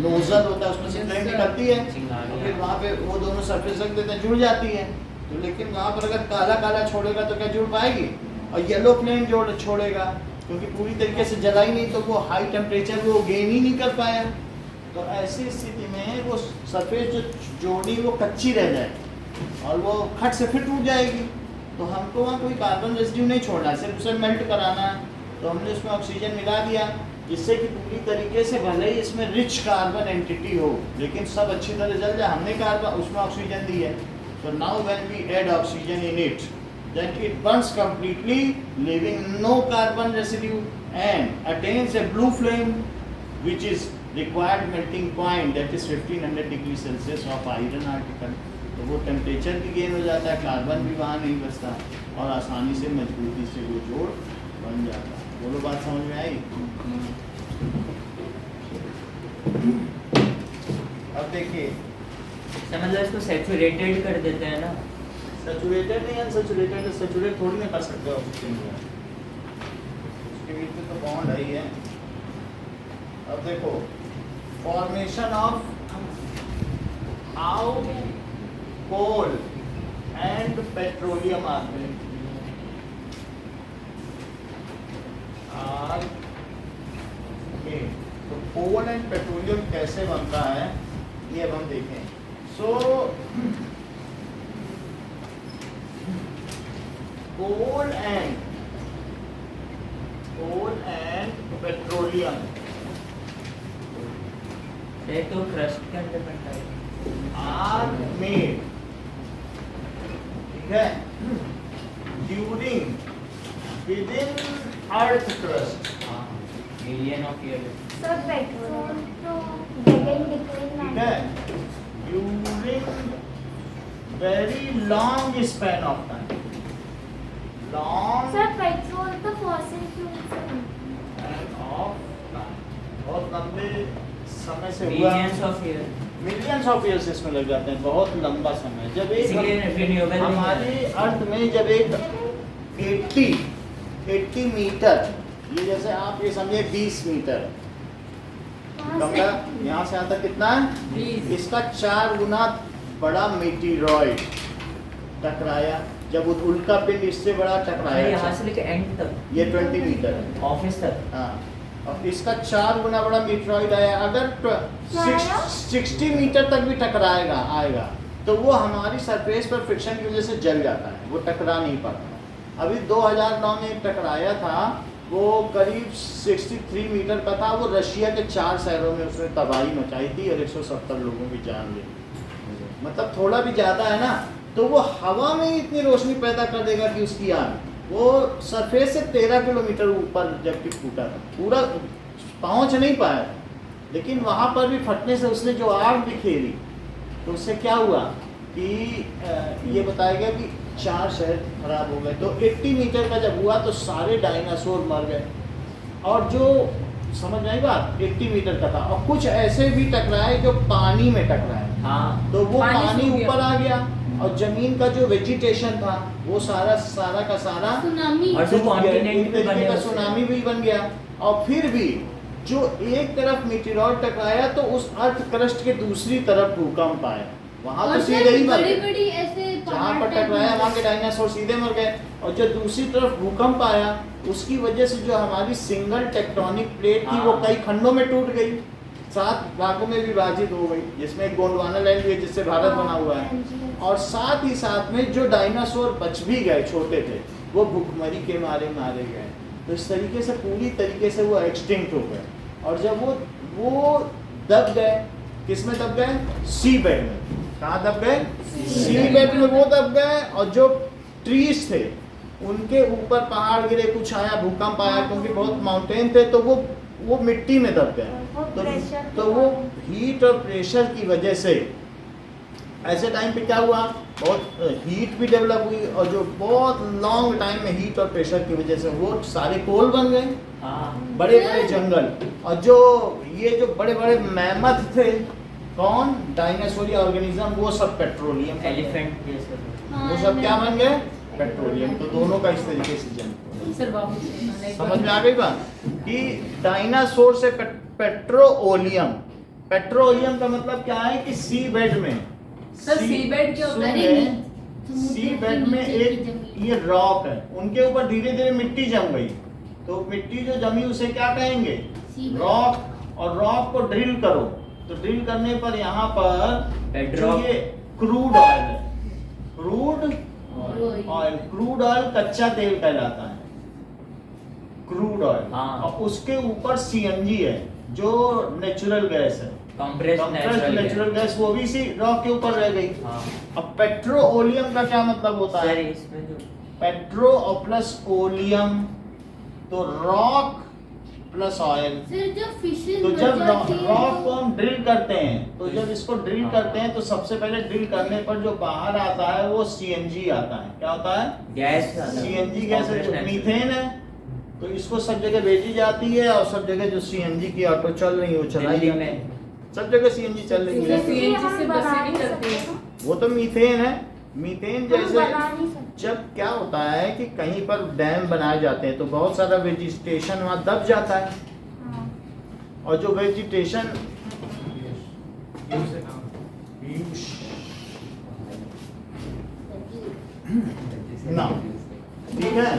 नोजल होता है, उसमें से फ्लेम निकलती है. तो फिर वहाँ पे वो दोनों सरफेस रख देते हैं, जुड़ जाती है. तो लेकिन वहाँ पर अगर काला काला छोड़ेगा तो क्या जुड़ पाएगी, और येलो फ्लेम छोड़ेगा क्योंकि पूरी तरीके से जला ही नहीं, तो वो हाई टेम्परेचर वो गेन ही नहीं कर पाया. तो ऐसी स्थिति में वो सरफेस जो जोड़ी वो कच्ची रह जाए और वो खट से फिर टूट जाएगी. तो हमको वहाँ कोई कार्बन रेसिड्यू नहीं छोड़ना है, सिर्फ उसे मेल्ट कराना है. तो हमने उसमें ऑक्सीजन मिला दिया जिससे कि पूरी तरीके से भले ही इसमें रिच कार्बन एंटिटी हो लेकिन सब अच्छी तरह जल जाए. हमने कार्बन उसमें ऑक्सीजन दी है. So now when we add oxygen in it, then it burns completely, leaving no carbon residue and attains a blue flame, which is required melting point, that is 1500 degree Celsius of iron article. तो वो टेम्परेचर भी गेन हो जाता है, कार्बन भी वहाँ नहीं बचता और आसानी से मजबूती से वो जोड़ बन जाता है. बोलो, बात समझ में आई. अब देखिए, मतलब इसको सैचुरेटेड कर देते हैं ना. सैचुरेटेड नहीं, अनसैचुरेटेड. सैचुरेट थोड़ी ना कर सकते हो ऑक्सीजन को, उसके बीच में तो बॉन्ड है ही है. अब देखो, formation of how coal and petroleum are made. तो कोल एंड पेट्रोलियम कैसे बनता है ये अब हम देखें. So, coal and petroleum एक तो क्रस्ट के अंदर बनता है. are made, ठीक है, during within earth crust. Million of year. Sir petrol तो डेकेड ठीक है, during very long span of time, long sir petrol तो फॉसिल फ्यूल से स्पैन ऑफ टाइम, बहुत लंबे समय से हुआ, Millions of years. Millions of years इसमें लग जाते हैं, बहुत लंबा समय। जब इसीलिए एक renewable नहीं है। हमारे अर्थ में जब एक 80 मीटर, ये जैसे आप ये समझे 20 मीटर कमरा, यहाँ से यहाँ तक कितना है, 20। इसका 4 गुना बड़ा मीटिरॉइड टकराया, जब उल्का पिंड इससे बड़ा यहाँ टकराया, से लेके एंड तक, ये 20 मीटर है, ऑफिस तक। हाँ, और इसका 4 गुना बड़ा मीटरॉइड आया, अगर 60 मीटर तक भी टकराएगा आएगा तो वो हमारी सरफेस पर फ्रिक्शन की वजह से जल जाता है, वो टकरा नहीं पाता। अभी 2009 में एक टकराया था, वो करीब 63 मीटर का था, वो रशिया के 4 शहरों में उसने तबाही मचाई थी और 170 लोगों की जान ली, मतलब थोड़ा भी ज़्यादा है ना, तो वो हवा में इतनी रोशनी पैदा कर देगा कि उसकी आग, वो सरफेस से 13 किलोमीटर ऊपर जबकि फूटा था, पूरा पहुंच नहीं पाया, लेकिन वहाँ पर भी फटने से उसने जो आग बिखेरी, तो उससे क्या हुआ कि ये बताया गया कि 4 शहर खराब हो गए। तो 80 मीटर का जब हुआ तो सारे डायनासोर मर गए, और जो समझ में आई बात, 80 मीटर का था, और कुछ ऐसे भी टकराए जो पानी में टकराए, हाँ, तो वो पानी पानी सूख गया। ऊपर आ गया और जमीन का जो वेजिटेशन था वो सारा का सारा सुनामी। और जो डूब गया, कॉन्टिनेंट एक भी तरीके बने का उससे। सुनामी भी बन गया। और फिर भी जो एक तरफ मीटेरॉइड टकराया तो उस अर्थ क्रस्ट के दूसरी तरफ भूकंप आया, वहां और तो सीधे ही मर बड़ी गए, बड़ी ऐसे जहाँ पर पहाड़ टाइप टकराया बने। वहाँ के डायनासोर सीधे मर गए। और जो दूसरी तरफ भूकंप आया उसकी वजह से जो हमारी सिंगल टेक्टोनिक प्लेट थी वो हाँ। कई खंडों में टूट गई, 7 भागों में विभाजित हो गई, जिसमें एक गोंडवाना लैंड भी है जिससे भारत बना हुआ है। और साथ ही साथ में जो डायनासोर बच भी गए छोटे थे वो भूखमरी के मारे मारे गए। तो इस तरीके से पूरी तरीके से वो एक्सटिंक्ट हो गए। और जब वो दब गए, किस में दब गए? सी बेड में। कहाँ दब गए? सी बेड में वो दब गए। और जो ट्रीज थे उनके ऊपर पहाड़ गिरे, कुछ आया, भूकंप आया, क्योंकि बहुत माउंटेन थे तो वो मिट्टी में दब गए। तो वो हीट और प्रेशर की वजह से ऐसे टाइम पे क्या हुआ, बहुत हीट भी डेवलप हुई, और जो बहुत लॉन्ग टाइम में हीट और प्रेशर की वजह से वो सारे कोल बन गए, हाँ, बड़े बड़े जंगल। और जो बड़े बड़े मैमथ थे, कौन? डायनासोरिया ऑर्गेनिज्म, वो सब पेट्रोलियम, एलिफेंट जैसे। वो सब क्या बन गए? पेट्रोलियम। तो दोनों का इस तरीके से जन्म। सर वापस समझ में आ गई बात कि डायनासोर से पेट्रोलियम, पेट्रोलियम का मतलब क्या है कि सी बेड में, सर, सी बेड क्या होता है? अरे सी बेड में एक ये रॉक है, उनके ऊपर धीरे धीरे मिट्टी जम गई, तो मिट्टी जो जमी उसे क्या कहेंगे? रॉक। और रॉक को ड्रिल करो, तो ड्रिल करने पर यहाँ पर जो Bedrock। ये क्रूड ऑयल है, क्रूड ऑयल कच्चा तेल कहलाता है, क्रूड ऑयल। हाँ। और उसके ऊपर सीएनजी है जो नेचुरल गैस है, कंप्रेस्ड नेचुरल गैस, वो भी इसी रॉक के ऊपर रह गई। हाँ, अब पेट्रोलियम का क्या मतलब होता सर है? इसमें जो पेट्रो और प्लस ओलियम, तो रॉक प्लस ऑयल। सर जो फिशेस तो मर जब जाती हैं रॉक को तो- हम ड्रिल करते हैं, तो जब इसको ड्रिल करते हैं तो सबसे पहले ड्रिल करने पर जो बाहर आता है वो सीएनजी आता है। क्या होता है? गैस सीएनजी गैस है, जो मीथेन है। तो इसको सब जगह भेजी जाती है, और सब जगह जो सीएनजी की ऑटो चल रही है वो चलाई दिल्ली जाती है। में सब जगह सीएनजी चल रही सर, है। CNG से बसें भी चलती हैं। वो तो मीथेन है। मीथेन जैसे बना नहीं सकते। जब क्या होता है कि कहीं पर डैम बनाए जाते हैं तो बहुत सारा वेजिटेशन वहाँ दब जाता है, हाँ। और जो वेजिटेशन ना, ठीक है,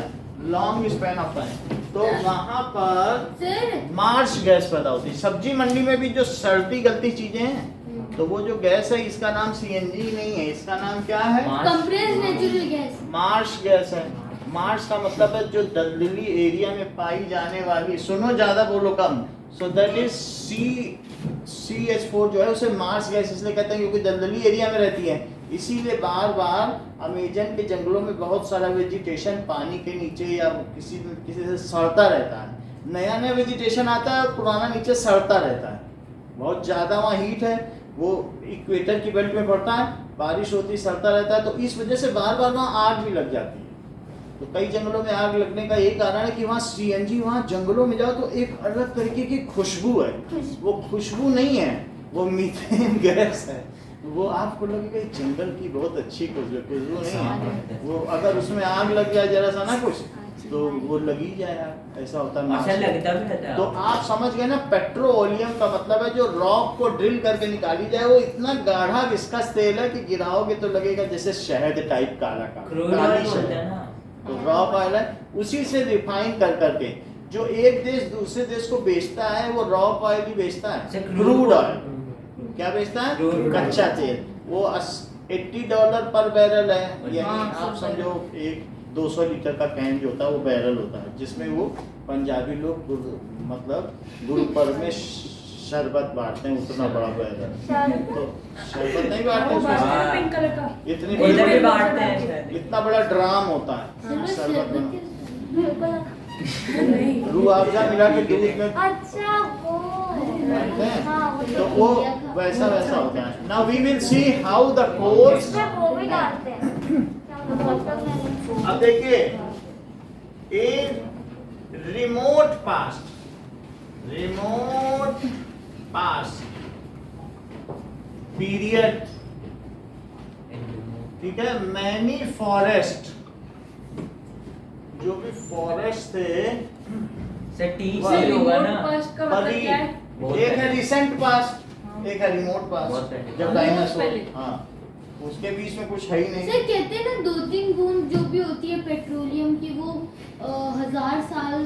लॉन्ग स्पैन ऑफ टाइम, तो वहां पर सर मार्श गैस पैदा होती है। सब्जी मंडी में भी जो सड़ती गलती चीजें हैं, तो वो जो गैस है इसका नाम सीएनजी नहीं है, इसका नाम क्या है? Compressed natural gas. Marsh gas है। मार्श का मतलब है जो दलदली एरिया में पाई जाने वाली, सुनो ज्यादा बोलो कम, सो दैट इज CH4 जो है उसे मार्श गैस इसलिए कहते हैं क्योंकि दलदली एरिया में रहती है। इसीलिए बार बार अमेजन के जंगलों में बहुत सारा वेजिटेशन पानी के नीचे या किसी से सड़ता रहता है। नया नया वेजिटेशन आता है और पुराना नीचे सड़ता रहता है। बहुत ज़्यादा वहाँ हीट है, वो इक्वेटर की बेल्ट में पड़ता है, बारिश होती सड़ता रहता है, तो इस वजह से बार बार वहाँ आग भी लग जाती है। तो कई जंगलों में आग लगने का यही कारण है कि वहाँ सीएनजी, वहाँ जंगलों में जाओ तो एक अलग तरीके की खुशबू है। वो खुशबू नहीं है, वो मीथेन गैस है। वो आपको लगेगा ये जंगल की बहुत अच्छी खुशबू नहीं है। वो अगर उसमें आग लग जाए जरा सा ना कुछ, तो वो लग ही जाए यार, ऐसा होता है। अच्छा लगता भी रहता है। तो आप समझ गए ना, पेट्रोलियम का मतलब है जो रॉक को ड्रिल करके निकाली जाए, वो इतना गाढ़ा विस्कस तेल है कि गिराओगे तो लगेगा जैसे शहद टाइप काला क्रूड काली ऑयल शहद। होता है ना। तो रॉक ऑयल है, उसी से रिफाइन कर करके जो एक देश दूसरे देश को बेचता है वो रॉक ऑयल ही बेचता है, क्रूड ऑयल। क्या बेचता है? Crude कच्चा तेल। वो $80 पर बैरल है, यानी आप समझो एक 200 लीटर का कैन जो होता है वो बैरल होता है, जिसमें वो पंजाबी लोग मतलब गुरु पर्व में शरबत बांटते हैं, उतना बड़ा बैरल। तो शरबत नहीं बांटते उसमें, पिंक कलर का इतनी इधर भी बड़ी, बांटते हैं शायद। इतना बड़ा ड्राम होता है शरबत बना। रूह अफ़ज़ा मिला के दूध में अच्छा वो बांटते हैं। हाँ, वो तो वो वैसा वैसा होता है। Now we will see how the course. इसमें वो भी डालते हैं क्या बोलते हैं? अब देखिए, एक रिमोट पास्ट पीरियड, ठीक है। मैनी फॉरेस्ट, जो भी फॉरेस्ट थे से टी से से होगा ना। फर्स्ट का मतलब बड़ी, क्या है? बहुत एक है पहले। रिसेंट पास्ट, एक है रिमोट बहुत पास्ट, पहले। जब बहुत डायनासोर, पहले। हाँ, उसके बीच में कुछ है ही नहीं। सर कहते हैं ना 2-3 बूंद जो भी होती है पेट्रोलियम की, वो 1000 साल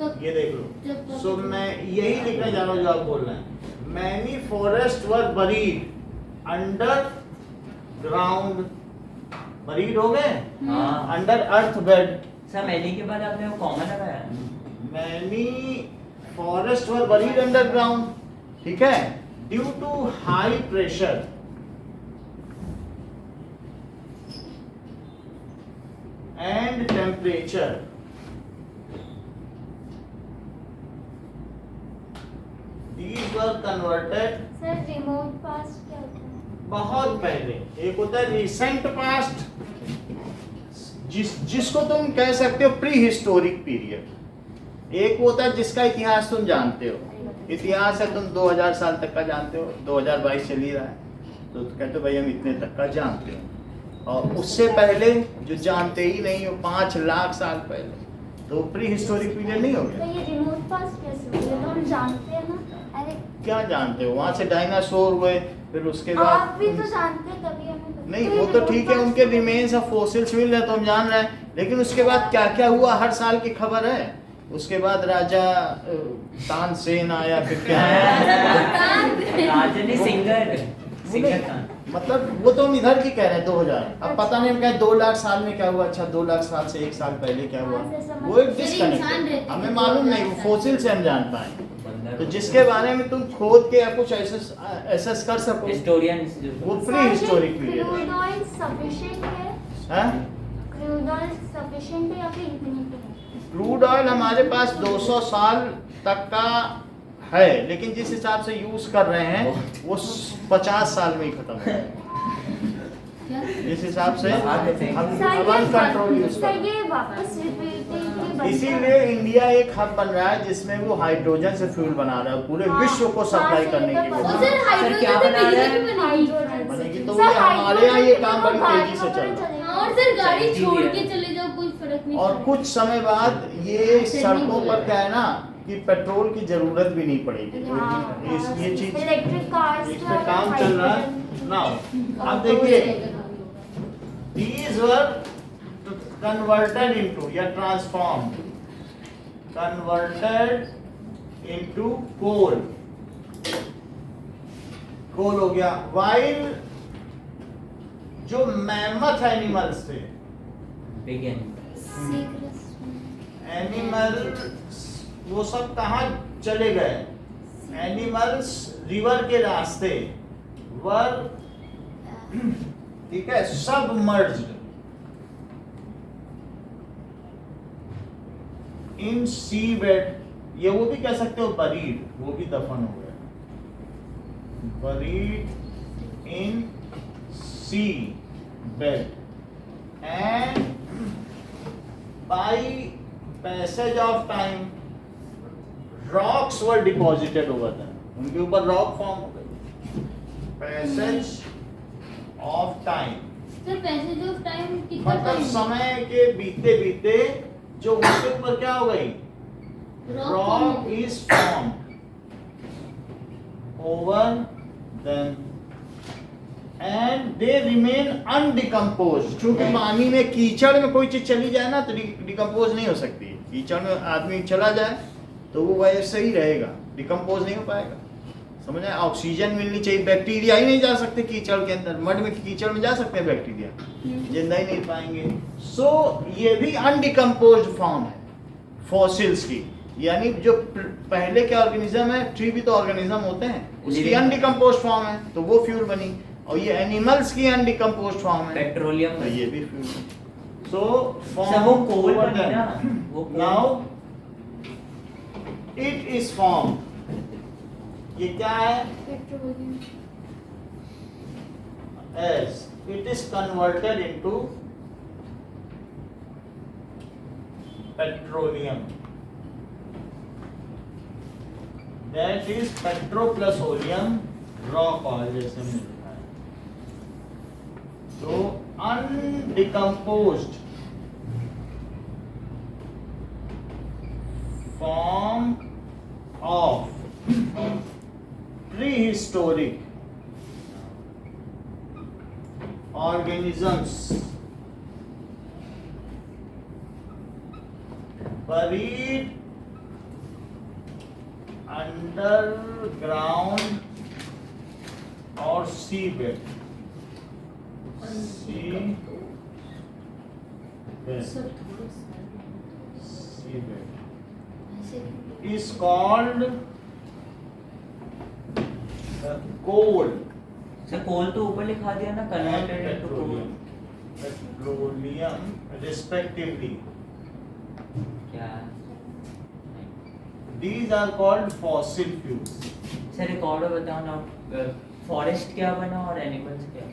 तक। ये देख लो। जब सो मैं यही लिखने जा रहा हूँ जो आप बोल रहे हैं। Many forest were buried under ground, buried हो गए हाँ। Under earth bed. Sir many के बाद आपने वो कॉमन लगाया। Many forest were buried under ground, ठीक है, due to high pressure and temperature. These were converted sir remote past क्या होता है? बहुत पहले। एक होता है रिसेंट पास्ट, जिसको तुम कह सकते हो प्री हिस्टोरिक पीरियड। एक होता है जिसका इतिहास तुम जानते हो, इतिहास है तुम 2000 साल तक का जानते हो, 2022 चल ही रहा है, तो कहते हो भाई हम इतने तक का जानते हो। और उससे पहले जो जानते ही नहीं हो 5 लाख साल पहले, तो प्री हिस्टोरिक पीरियड नहीं हो तो गया। ये रिमोट पास्ट कैसे हो गया? तो हम जानते हैं ना। अरे क्या जानते हो, वहां से डायनासोर हुए, फिर उसके आप बाद भी तो जानते हैं, तभी हमें पता। नहीं, तो ये वो तो remote ठीक है, past उनके क्या रिमेन्स ऑफ फॉसिल्स मिल रहे हैं तो हम जान रहे हैं, लेकिन उसके बाद क्या क्या हुआ हर साल की खबर है। उसके बाद राजा तानसेन आया, फिर क्या आया, राजनी सिंगर खान। मतलब वो तो हम इधर की कह रहे हैं 2000। अब पता नहीं हम कहें 2 लाख साल में क्या हुआ। अच्छा 2 लाख साल से 1 साल पहले क्या हुआ, वो एक इंसान डिस्कनेक्ट, रहते हमें हैं, मालूम नहीं, वो फोसिल से हम जान पाए। तो जिसके बारे में तुम खोद के या कुछ एसेस कर सको, हिस्टोरियन वो होता प्री है? Historic sir, period crude oil sufficient है? है। क्रूड ऑयल सफिशिएंट है या फिर इनफिनिट है? क्रूड ऑयल हमारे पास 200 साल तक का है, लेकिन जिस हिसाब से यूज कर रहे हैं वो 50 साल में ही खत्म हो जाएगा। क्या? इस हिसाब से सर हम कंट्रोल यूज सर कर रहे ये वापस रिपीट हैं। इसीलिए इंडिया एक हब बन रहा है जिसमें वो हाइड्रोजन से फ्यूल बना रहा है पूरे हाँ, विश्व को सप्लाई हाँ, करने सर, के ये तो और लिए। सर हाइड्रोजन क्या से बना रहे बिजली हैं? भी बनेगी। हाइड्रोजन बनेगी से। तो सर, ये हमारे यहाँ ये हाइड्रोजन काम से बड़ी गाड़ी तेजी से वगैरह चल रहा है। चलेगा। हाँ, और सर गाड़ी चलती छोड़ भी के है। चले जाओ, कोई फर्क नहीं और पड़ेगा। कुछ समय बाद ये सड़कों पर क्या है ना कि पेट्रोल की जरूरत भी नहीं पड़ेगी। हाँ, ये चीज इलेक्ट्रिक कार्स इस पे काम चल रहा है ना। अब देखिए, these were converted into या transformed, converted into coal हो गया। while जो मैमथ एनिमल्स थे, एनिमल्स वो सब कहाँ चले गए? एनिमल्स रिवर के रास्ते वर, ठीक है, सब मर्ज्ड इन सी बेड। ये वो भी कह सकते हो बरीड, वो भी दफन हो गए, buried in sea bed, and by passage of time rocks were deposited over them. उनके ऊपर रॉक फॉर्म हो गई. Passage of time sir passage of time कितना मतलब टाइम समय के बीते बीते जो उनके ऊपर क्या हो गई, rock is form over them and they remain undecompose. क्योंकि पानी में कीचड़ में कोई चीज चली जाए ना तो डिकम्पोज नहीं हो सकती. कीचड़ में आदमी चला जाए तो वो वैसे ही रहेगा, डिकम्पोज नहीं हो पाएगा. समझ आए? ऑक्सीजन मिलनी चाहिए, बैक्टीरिया ही नहीं जा सकते कीचड़ के अंदर. मड में कीचड़ में जा सकते हैं बैक्टीरिया, जिंदा ही नहीं पाएंगे. सो ये भी अनडिकम्पोज फॉर्म है फॉसिल्स की. यानी जो पहले के ऑर्गेनिज्म है, ट्री भी तो ऑर्गेनिज्म होते हैं, उसकी अनडिकम्पोज फॉर्म है तो वो फ्यूल बनी. और ये एनिमल्स की अनडिकम्पोज फॉर्म है, पेट्रोलियम तो ये भी फ्यूल. सो सब वो कोल बनी ना, वो coal. Now it is form. ये क्या है? Petroleum. As it is converted into petroleum. That is petro plus oleum, rock oil जैसे हमने लिखा है. So undecomposed form of prehistoric organisms buried underground or seabed. Seabed. Seabed is called coal. Sir coal तो ऊपर लिखा दिया ना, converted into coal. Petroleum respectively. क्या These are called fossil fuels. सर एक और बताओ ना, फॉरेस्ट क्या बना और एनिमल्स क्या?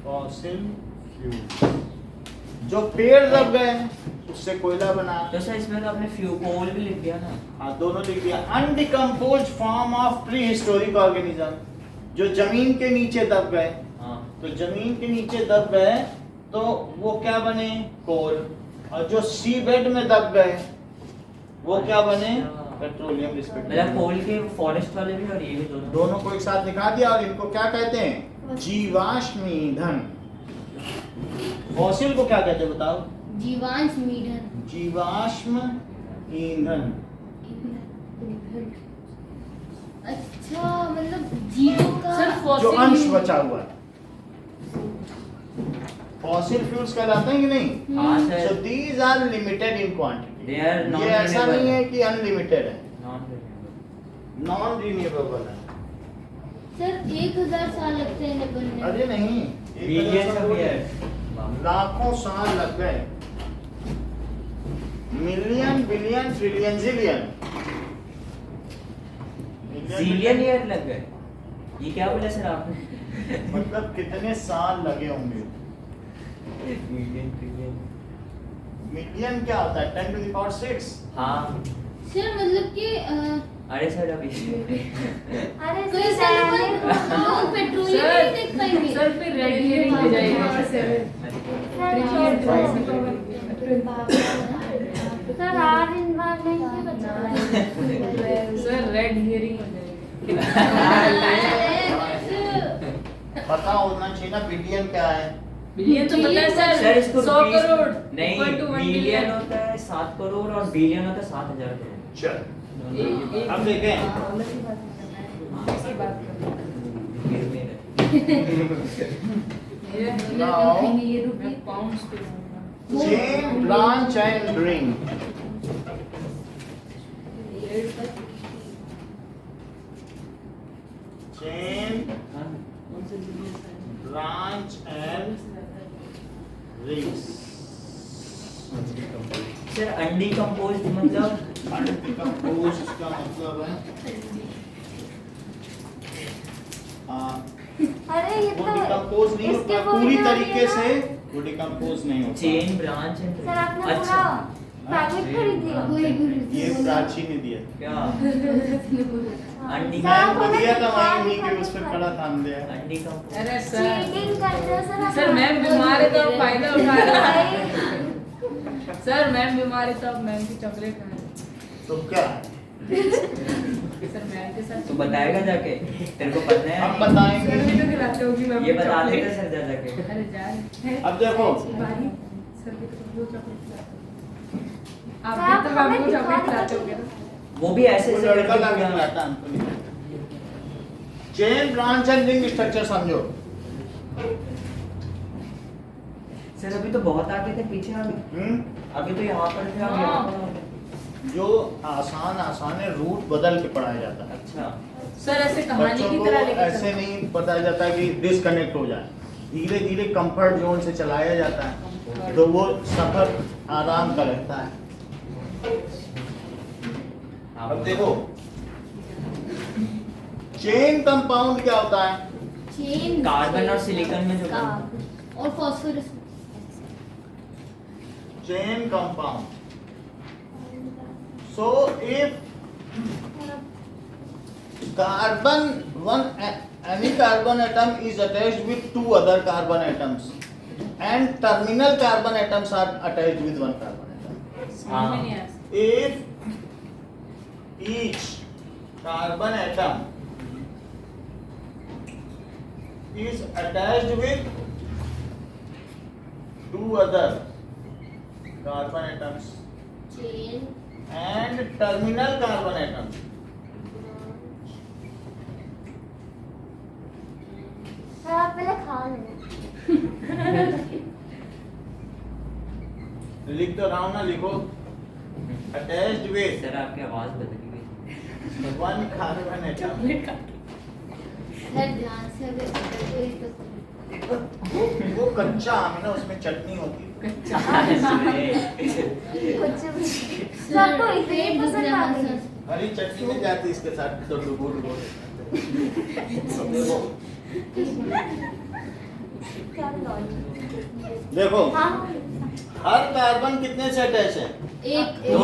Fossil fuels. जो पेड़ दब गए उससे कोयला बना. तो सर इसमें तो आपने फ्यू कोल भी लिख दिया ना. हाँ दोनों लिख दिया. Undecomposed form of prehistoric organism, जो जमीन के नीचे दब गए. हाँ तो जमीन के नीचे दब गए तो वो क्या बने? कोल. और जो सी बेड में दब गए वो क्या बने? पेट्रोलियम. मतलब कोल के फॉरेस्ट वाले भी और ये भी दोनों को एक साथ दिखा दिया. और इनको क्या कहते हैं? जीवाश्म ईंधन. फॉसिल को क्या कहते हैं बताओ? जीवांश ईंधन. जीवाश्म ईंधन. अच्छा मतलब जीरो का सर जो अंश फॉसिल बचा हुआ है फॉसिल फ्यूल्स कहलाते हैं कि नहीं? हाँ so sir. These are limited in quantity. They are ये ऐसा non-renewable. नहीं है कि अनलिमिटेड है, नॉन नॉन रिन्यूएबल है. सर 1000 साल लगते हैं इन्हें बनने में. अरे नहीं, बिलियंस ऑफ ईयर. लाखों साल लग गए. Million billion trillion zillion zillion year लग गए. ये क्या बोला सर आपने? मतलब कितने साल लगे होंगे. Million trillion. मिलियन क्या होता है? 10 to the power 6. हाँ सर मतलब कि अरे सर अभी अरे कई साल बाद लोग पेट्रोलियम नहीं देख पाएंगे. सर फिर रेड हियरिंग हो जाएगी. सर आर इन्वायरमेंट के बचा. सर रेड हियरिंग हो जाएगी. पता होना चाहिए ना बिलियन क्या है. बिलियन तो पता है सर सर. इसको 100 करोड़ नहीं, equal to 1 मिलियन billion. होता है 7 करोड़ और बिलियन होता है 7000 करोड़. चल एक- अब देखें. ऐसी बात कर Now, मैं पाउंड्स पे जाऊंगा. chain, branch and ring. Chain, branch and rings. Sir undecomposed मतलब Undecomposed का मतलब है अरे ये वो तो डिकम्पोज नहीं इसके होता वो पूरी वीडियो तरीके भी है से, ना? वो डिकम्पोज नहीं होता। चेन ब्रांच एंड सर आपने अच्छा पूरा पैकेट खरीद दिया। वही गुरु ये प्राची ने दिया। क्या अंडी सर, आप मैंने हमें दिया था दिखा वहीं उन्हीं के दिखा उस पर दिखा। खड़ा थाम दिया। अंडी का अरे सर चीटिंग करते हो सर आप। सर मैम बीमार है तो आप फायदा उठा रहे भाई, हैं सर मैम बीमार है तो आप मैम की चॉकलेट खा रहे तो क्या हैं सर मैम के साथ तो बताएगा जाके, तेरे को पता है हम सर बताएंगे। भी तो खिलाते होगी मैम ये को बता chocolate। देगा सर जा जाके। अरे जा अब देखो भाई सर भी तो वो चॉकलेट खिलाते होंगे। आप सर, भी तो हमें मैम को दिखा चॉकलेट दिखा खिलाते होंगे ना वो भी ऐसे वो ऐसे लड़का करके लगा पूरा- रहता है। Chain branch and ring structure समझो। सर अभी तो बहुत आगे थे, पीछे आ गए। अभी तो यहाँ पर थे, अब यहाँ पर आ गए। जो आसान है रूट बदल के पढ़ाया जाता है। अच्छा सर ऐसे कहानी बच्चों की को तरह लेके ऐसे चलो। नहीं बताया जाता कि डिस्कनेक्ट हो जाए, धीरे धीरे कंफर्ट जोन से चलाया जाता है तो वो सफर आराम का रहता है। अब देखो चेन कंपाउंड क्या होता है? चेन कार्बन और सिलिकॉन में जो कार्बन और phosphorus. Chain compound. So if any carbon atom is attached with two other carbon atoms and terminal carbon atoms are attached with one carbon atom. समझ में नहीं आया If each carbon atom is attached with two other carbon atoms chain and terminal carbon atom, sir आप पहले खा लो। लिख तो रहा हूं ना, लिखो attached with सर आपकी आवाज बदल गई। one carbon atom। चॉकलेट खा सर ध्यान से अगर कोई तो वो कच्चा आम है ना, उसमें चटनी होती है। कुछ भी। सर आपको इतनी पेट दुख पसंद रहा आ है गई। सर। हरी चटनी में जाती इसके साथ तो डुबो डुबो। देखो क्या लॉजिक। देखो हाँ हर कार्बन कितने से अटैच है? एक दो।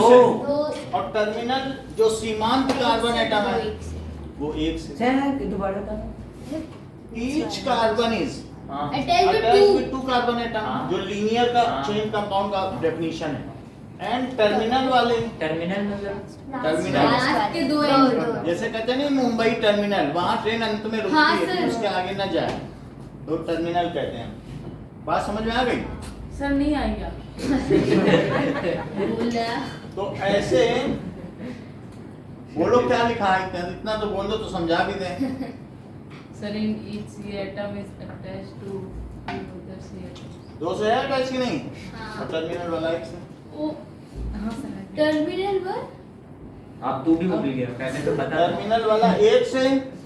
दो और टर्मिनल जो सीमांत कार्बन एटम है वो एक से। सर दोबारा बताना। ईच कार्बन इज हाँ attach with attached to with two carbon atom, हाँ। जो लीनियर का हाँ। चेन कंपाउंड का डेफिनेशन है। एंड टर्मिनल वाले टर्मिनल मतलब टर्मिनल। लास्ट के दो एंड जैसे कहते हैं नहीं मुंबई टर्मिनल, वहाँ ट्रेन अंत में रुकती हाँ, है सर। फिर उसके आगे न जाए तो टर्मिनल कहते हैं। बात समझ में आ गई? सर नहीं आएगा बोला तो ऐसे बोलो क्या लिखा है, इतना तो बोल दो तो समझा भी दें। Sir in each C atom is attached to other C atom दो से है अटैच की नहीं? हाँ। और टर्मिनल वाला एक से। ओ हाँ सर टर्मिनल पर आप तू भी भूल गया, पहले तो पता था। टर्मिनल वाला एक से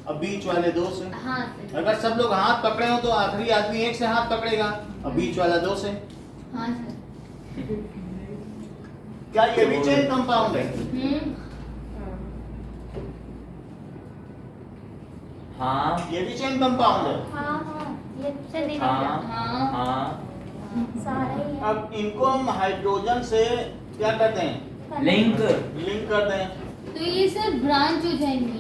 और बीच वाले दो से। हाँ सर अगर सब लोग हाथ पकड़े हो तो आखिरी आदमी एक से हाथ पकड़ेगा और बीच वाला दो से। हाँ सर क्या ये भी चेन कंपाउंड है? हाँ ये भी चेन कंपाउंड है। हाँ हाँ ये चलिए हाँ हाँ हाँ सारे ही हैं। अब इनको हम हाइड्रोजन से क्या करते हैं? लिंक लिंक कर दें। तो ये सर ब्रांच हो जाएंगी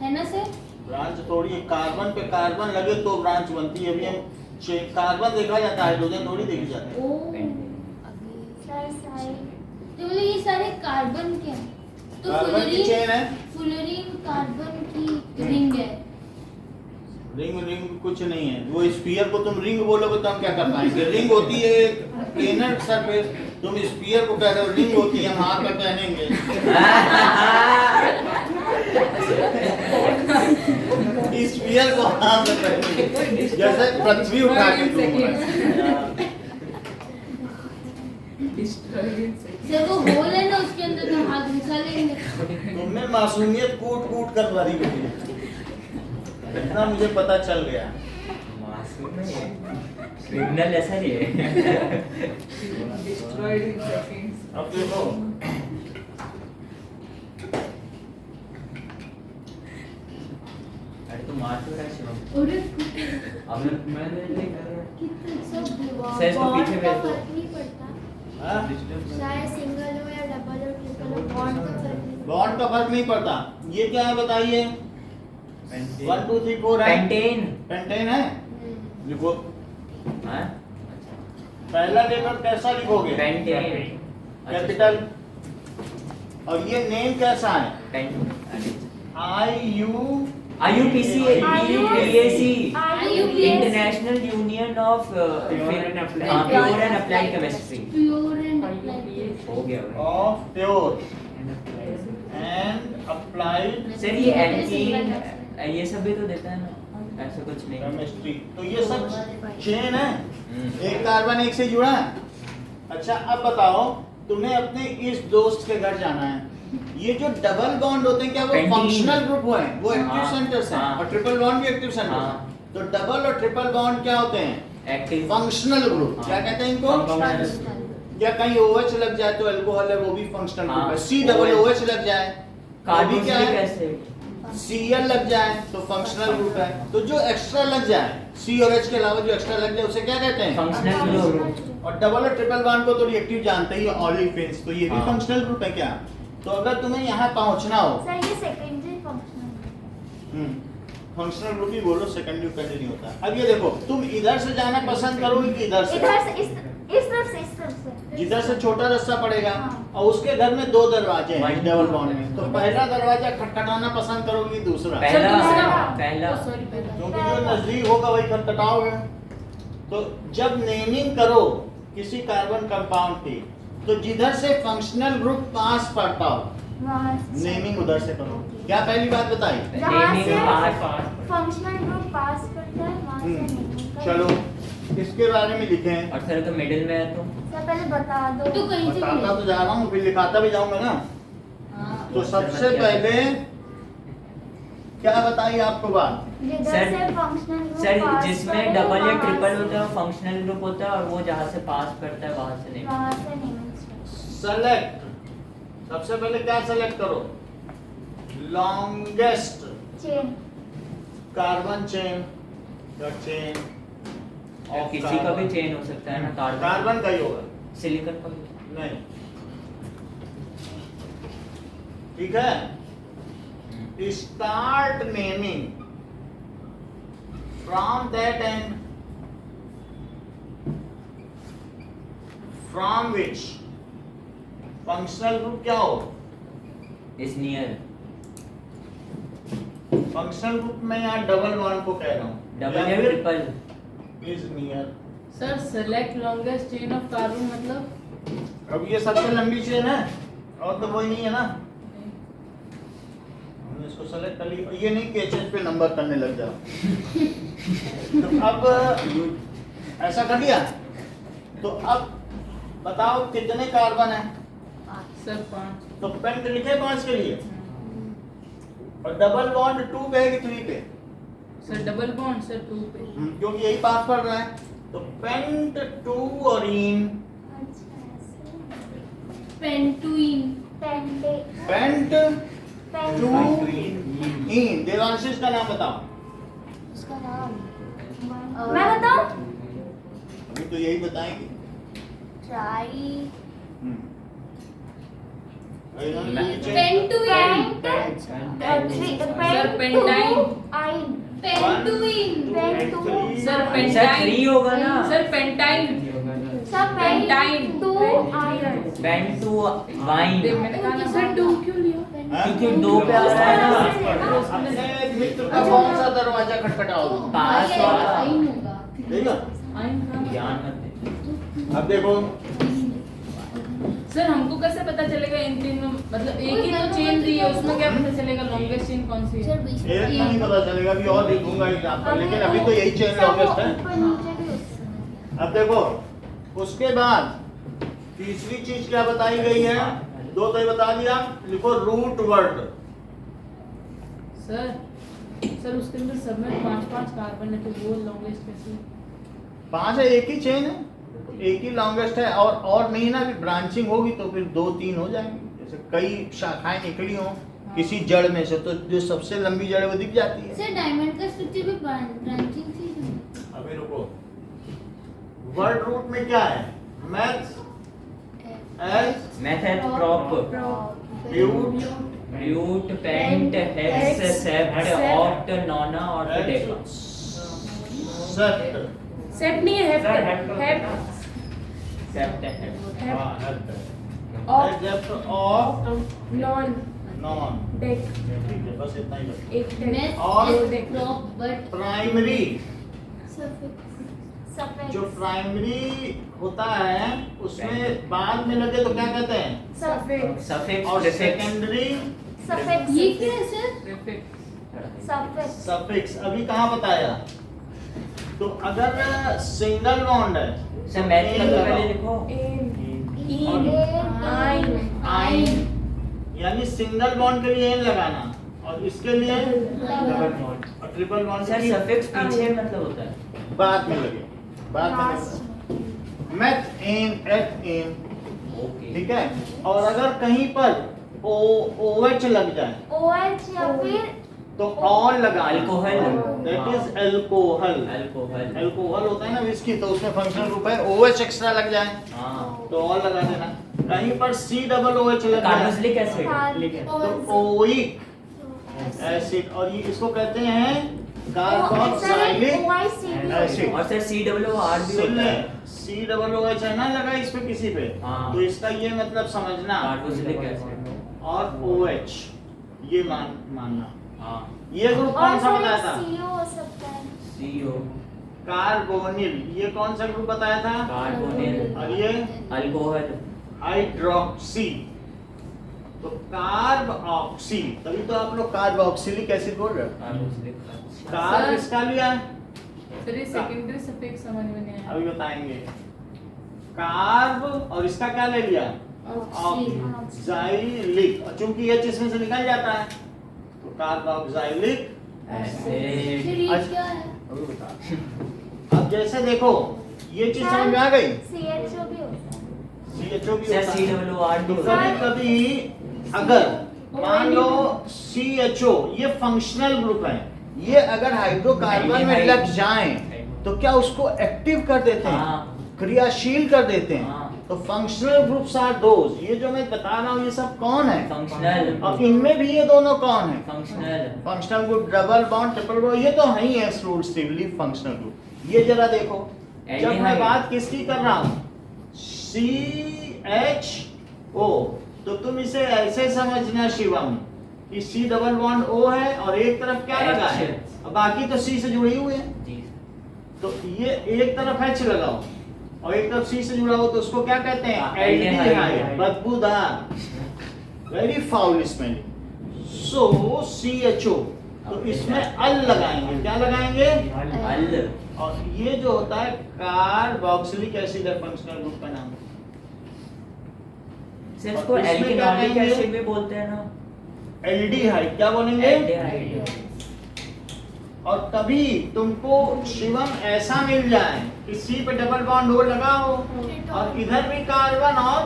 है ना सर। ब्रांच थोड़ी है, कार्बन पे कार्बन लगे तो ब्रांच बनती है। अभी हम कार्बन देखा जाता है, हाइड्रोजन थोड़ी देखी जाती है। ओ सर सारे तो मतलब ये सारे कार्बन के हैं तो कार्बन की चेन है। फ्लोरीन कार्बन की रिंग है। रिंग रिंग कुछ नहीं है। वो स्फीयर को तुम रिंग बोलोगे तो हम क्या कर पाएंगे? रिंग होती है एक प्लेनर सरफेस, तुम स्फीयर को कह रहे हो रिंग होती है, हम हाथ में पहनेंगे। स्फीयर को हाथ में पहनेंगे जैसे पृथ्वी उठा के घूम रहा है। सर वो होल है ना उसके अंदर तो हाथ घुसा लेंगे। तुमने मासूमियत कूट कूट कर भरी हुई है, इतना मुझे पता चल गया। मासूम है ये, क्रिमिनल ऐसा नहीं है। डिस्ट्रॉयड इन सेकंड्स अब देखो अरे तो मार और अब मैं नहीं कर रहा। कितना सब सर, इसको पीछे भेज दो। फर्क नहीं पड़ता, हाँ? चाहे सिंगल हो या डबल हो ट्रिपल हो, बॉन्ड का फर्क नहीं पड़ता। बॉन्ड का फर्क नहीं पड़ता। ये क्या है बताइए? 1 2 3 4 है। पेंटेन। पेंटेन है। लिखो। हाँ? पहला लेटर कैसा लिखोगे? पेंटेन। कैपिटल। और ये नेम कैसा है? Pentane. IUPAC। International union of pure and applied chemistry. Pure and applied हो गया भाई। Of pure and applied sir ये एल्कीन ये सब भी तो देता है ना, ऐसा कुछ नहीं। केमिस्ट्री। तो ये सब चेन है, एक कार्बन एक से जुड़ा है। अच्छा अब बताओ, तुम्हें अपने इस दोस्त के घर जाना है, ये जो डबल बॉन्ड होते हैं क्या वो Pentene। फंक्शनल ग्रुप हुए हैं? वो एक्टिव हाँ, सेंटर्स हैं। हाँ। और ट्रिपल बॉन्ड भी एक्टिव सेंटर्स हाँ। हैं। तो डबल और ट्रिपल बॉन्ड क्या होते हैं? Active functional group. हाँ। क्या कहते हैं इनको? Functional। या कहीं OH लग जाए तो अल्कोहल है, वो भी फंक्शनल ग्रुप हाँ। है। COOH लग जाए, कार्बन क्या है? कैसे? Cl लग जाए तो फंक्शनल ग्रुप है। तो जो एक्स्ट्रा लग जाए, C और H के अलावा जो एक्स्ट्रा लग जाए उसे क्या कहते हैं? Functional group. और डबल और ट्रिपल बॉन्ड को तो रिएक्टिव जानते ही, ऑलिफिन्स, तो ये भी हाँ। फंक्शनल ग्रुप है क्या? तो अगर तुम्हें यहाँ पहुंचना हो, सर ये सेकेंडरी फंक्शनल। फंक्शनल ग्रुप ही बोलो, सेकेंडरी कंटिन्यू नहीं होता। अब ये देखो, तुम इधर से जाना पसंद करोगे कि इधर से? इधर से इस तरफ से, इस तरफ से। जिधर से छोटा रास्ता पड़ेगा। हाँ। और उसके घर में 2 दरवाजे हैं One, डबल two, बॉन्ड में, तो पहला दरवाजा खटखटाना पसंद करोगे कि दूसरा? पहला दूसरा। पहला सॉरी पहला। क्योंकि जो नजदीक होगा वही खटखटाओगे। तो जब नेमिंग करो किसी कार्बन कंपाउंड की, तो जिधर से फंक्शनल ग्रुप पास पड़ता हो वहाँ से नेमिंग उधर से करो। क्या पहली बात बताई? जहाँ नेमिंग से पास। फंक्शनल ग्रुप पास करता है वहाँ से नेमिंग का। चलो इसके बारे में लिखें। और सर तो मिडिल में है तो सर पहले बता दो। तो कहीं से बताता तो जा रहा हूँ, फिर लिखाता भी जाऊंगा ना। हाँ। तो सबसे पहले क्या बताई आपको बात? जिधर सर- से फंक्शनल ग्रुप सर पास जिसमें करे, डबल या वहाँ ट्रिपल से- होता है वो फंक्शनल ग्रुप होता है, और वो जहाँ से पास करता है वहाँ से नहीं। वहाँ से नेमिंग स्टार्ट। सेलेक्ट। सबसे पहले क्या सेलेक्ट करो? Longest chain. कार्बन चेन या चेन और किसी का भी चेन हो सकता है ना, कार्बन का ही होगा। सिलिकॉन का भी। नहीं, ठीक है। Start naming from that and from which functional group क्या हो? Is near. फंक्शनल ग्रुप में यहाँ डबल बॉन्ड को कह रहा हूँ। डबल या triple. Is near. Sir select longest chain of carbon मतलब अब ये सबसे लंबी चेन है और तो कोई नहीं है ना, हमने इसको सेलेक्ट कर लिया। ये नहीं कि एचएच पे नंबर करने लग जाओ। तो अब ऐसा कर दिया, तो अब बताओ कितने कार्बन है? सर 5। तो पेंट लिखे 5 के लिए, और डबल बॉन्ड 2 पे है कि 3 पे? सर डबल बॉन्ड सर 2 पे। क्योंकि यही पास पड़ रहा है। तो पेंट 2 और इन अच्छा ऐसे। पेंटुइन। पेंटे। Paint paint. 2 इन। देवांशीष का नाम बताओ। उसका नाम मैं बताऊं? अभी तो यही बताएंगे। Tri. Pentyne. Sir pentyne. Pentyne. Sir sir pentyne. 3 होगा ना। Sir pentyne. Pentyne. Two iron. Pent two yne. मैंने कहा ना सर 2 क्यों लिया? क्योंकि 2 पे आ रहा है ना। अपने मित्र का कौन सा दरवाजा खटखटाओगे? पास वाला। आइन होगा। देखा? आइन कहाँ? ध्यान मत दे। अब देखो, सर हमको कैसे पता चलेगा इन तीन में, मतलब एक ही तो चेन दी है, उसमें क्या पता चलेगा लॉन्गेस्ट चेन कौन सी है? एक नहीं पता चलेगा, अभी और लिखूंगा एग्जांपल, लेकिन अभी तो यही चेन लॉन्गेस्ट है। ऊपर नीचे भी उससे। अब देखो, उसके बाद तीसरी चीज क्या बताई गई है? 2 तो ये बता दिया। लिखो रूट वर्ड। सर उसके अंदर सब में 5-5 कार्बन है, तो वो लॉन्गेस्ट कैसे? 5 है, एक ही चेन है, एक ही लॉन्गेस्ट है। और नहीं ना, ब्रांचिंग होगी तो फिर 2-3 हो जाएंगे, जैसे कई शाखाएं निकली हो किसी जड़ में से, तो जो सबसे लंबी जड़ है वो दिख जाती है। सर डायमंड का स्ट्रक्चर भी ब्रांचिंग से ही अभी रुको, वर्ड रूट में क्या है? Meth eth method prop but but pent hex sept oct nona और डेका सेप्ट। सेट नहीं है, हेप्ट सेप्ट है oct sept oct non non. Dec ठीक है, बस इतना ही बता। एक डेक मैथ और प्रॉप बट प्राइमरी, सफेद जो प्राइमरी होता है उसमें बाद में लगे तो क्या कहते हैं? सफेद सफिक्स और प्रीफिक्स सेकेंडरी सफेद ये क्या है सर? प्रीफिक्स सफेद सफिक्स। अभी कहाँ बताया? तो अगर सिंगल बॉन्ड है, सर मैथ का तो पहले लिखो एन आइन आइन यानी सिंगल बॉन्ड के लिए एन लगाना, और इसके लिए डबल बॉन्ड और ट्रिपल बॉन्ड सर के सफिक्स पीछे मतलब होता है बाद में लगे, बाद में लास्ट लगे। Math N at N, okay ठीक है। और अगर कहीं पर ओ OH लग जाए OH या फिर तो ऑल लगा, alcohol that is alcohol. Alcohol alcohol होता है ना विस्की, तो उसमें फंक्शनल ग्रुप है OH एक्स्ट्रा लग जाए हाँ तो ऑल लगा देना। कहीं पर COOH लग जाए कार्बोक्सिलिक एसिड तो ओइक एसिड, और ये इसको कहते हैं कार्बोक्सिलिक एसिड। और सर COOR भी होता है COOH है ना लगा इस पे किसी पे, हाँ। तो इसका ये मतलब समझना, कार्बोक्सिलिक एसिड और OH ये मानना। हाँ ये ग्रुप और कौन सा सर बताया एक था? CO हो सकता है CO कार्बोनिल। ये कौन सा ग्रुप बताया था? कार्बोनिल और ये अल्कोहल हाइड्रोक्सी, तो कार्ब ऑक्सी, तभी तो आप लोग कार्बोक्सिलिक एसिड बोल रहे हो। Carboxylic carb sir. इसका लिया है, सर ये सेकेंडरी सफिक्स समझ में नहीं आया। अभी बताएंगे। कार्ब और इसका क्या ले लिया? ऑक्साइलिक, और चूंकि ये इसमें से निकल जाता है तो कार्बोक्सिलिक एसिड फिर ये अच्छा। क्या है? अभी बता। अब जैसे देखो ये चीज समझ में आ गई, CHO भी हो सकता CHO भी सर होता है। COOR भी तो होता है कभी कभी अगर मान लो CHO ये फंक्शनल ग्रुप है, ये अगर हाइड्रोकार्बन में लग जाएं तो क्या उसको एक्टिव कर देते हैं, हाँ। क्रियाशील कर देते हैं। हाँ। तो फंक्शनल ग्रुप्स आर दोज, ये जो मैं बता रहा हूँ ये सब कौन है, फंक्शनल और इनमें भी ये दोनों कौन है? Functional functional group, double bond, triple bond, ये तो है ही एक्सक्लूसिवली फंक्शनल ग्रुप। ये जरा देखो, जब मैं Aldehyde। बात किसकी कर रहा हूँ CHO, तो तुम इसे ऐसे समझना शिवम कि C डबल बॉन्ड O है और एक तरफ क्या लगा है, H। और बाकी तो C से जुड़े हुए हैं। जी तो ये एक तरफ H लगाओ और एक तरफ C से जुड़ा हो तो उसको क्या कहते हैं? Aldehyde। एल्डिहाइड, बदबूदार, वेरी फाउल स्मेलिंग। सो CHO, तो इसमें अल लगाएंगे, क्या लगाएंगे? अल और ये जो होता है कार्बोक्सिलिक एसिड है, फंक्शनल ग्रुप का नाम। सर इसको और इसमें क्या एल्किनोलिक कहेंगे? एसिड भी बोलते हैं ना एल्डिहाइड, क्या बोलेंगे? एल्डिहाइड और तभी तुमको शिवम ऐसा मिल जाए कि C पे डबल बॉन्ड हो लगा हो और इधर भी कार्बन और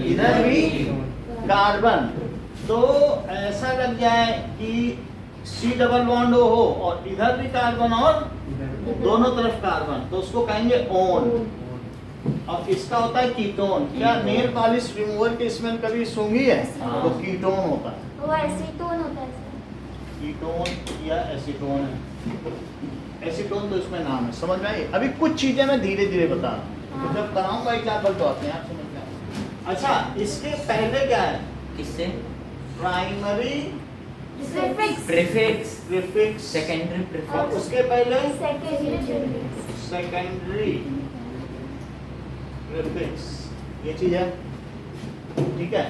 इधर भी कार्बन, तो ऐसा लग जाए कि C डबल बॉन्ड हो और इधर भी कार्बन और दोनों तरफ कार्बन, तो उसको कहेंगे ओन। और इसका होता है कीटोन। क्या नेल पॉलिश रिमूवर की स्मेल कभी सूंघी है? हाँ। तो कीटोन होता है, वो एसीटोन होता है सर। कीटोन या एसीटोन है। एसीटोन तो इसमें नाम है, समझ में आई? अभी कुछ चीजें मैं धीरे धीरे बता रहा हूँ, तो जब कराऊंगा एग्जाम्पल तो अपने आप समझ में आएगा। अच्छा, इसके पहले क्या है? किससे primary prefix prefix prefix, secondary और प्रीफिक्स उसके पहले सेकेंडरी प्रीफिक्स सेकेंडरी प्रीफिक्स, ये चीज है, ठीक है।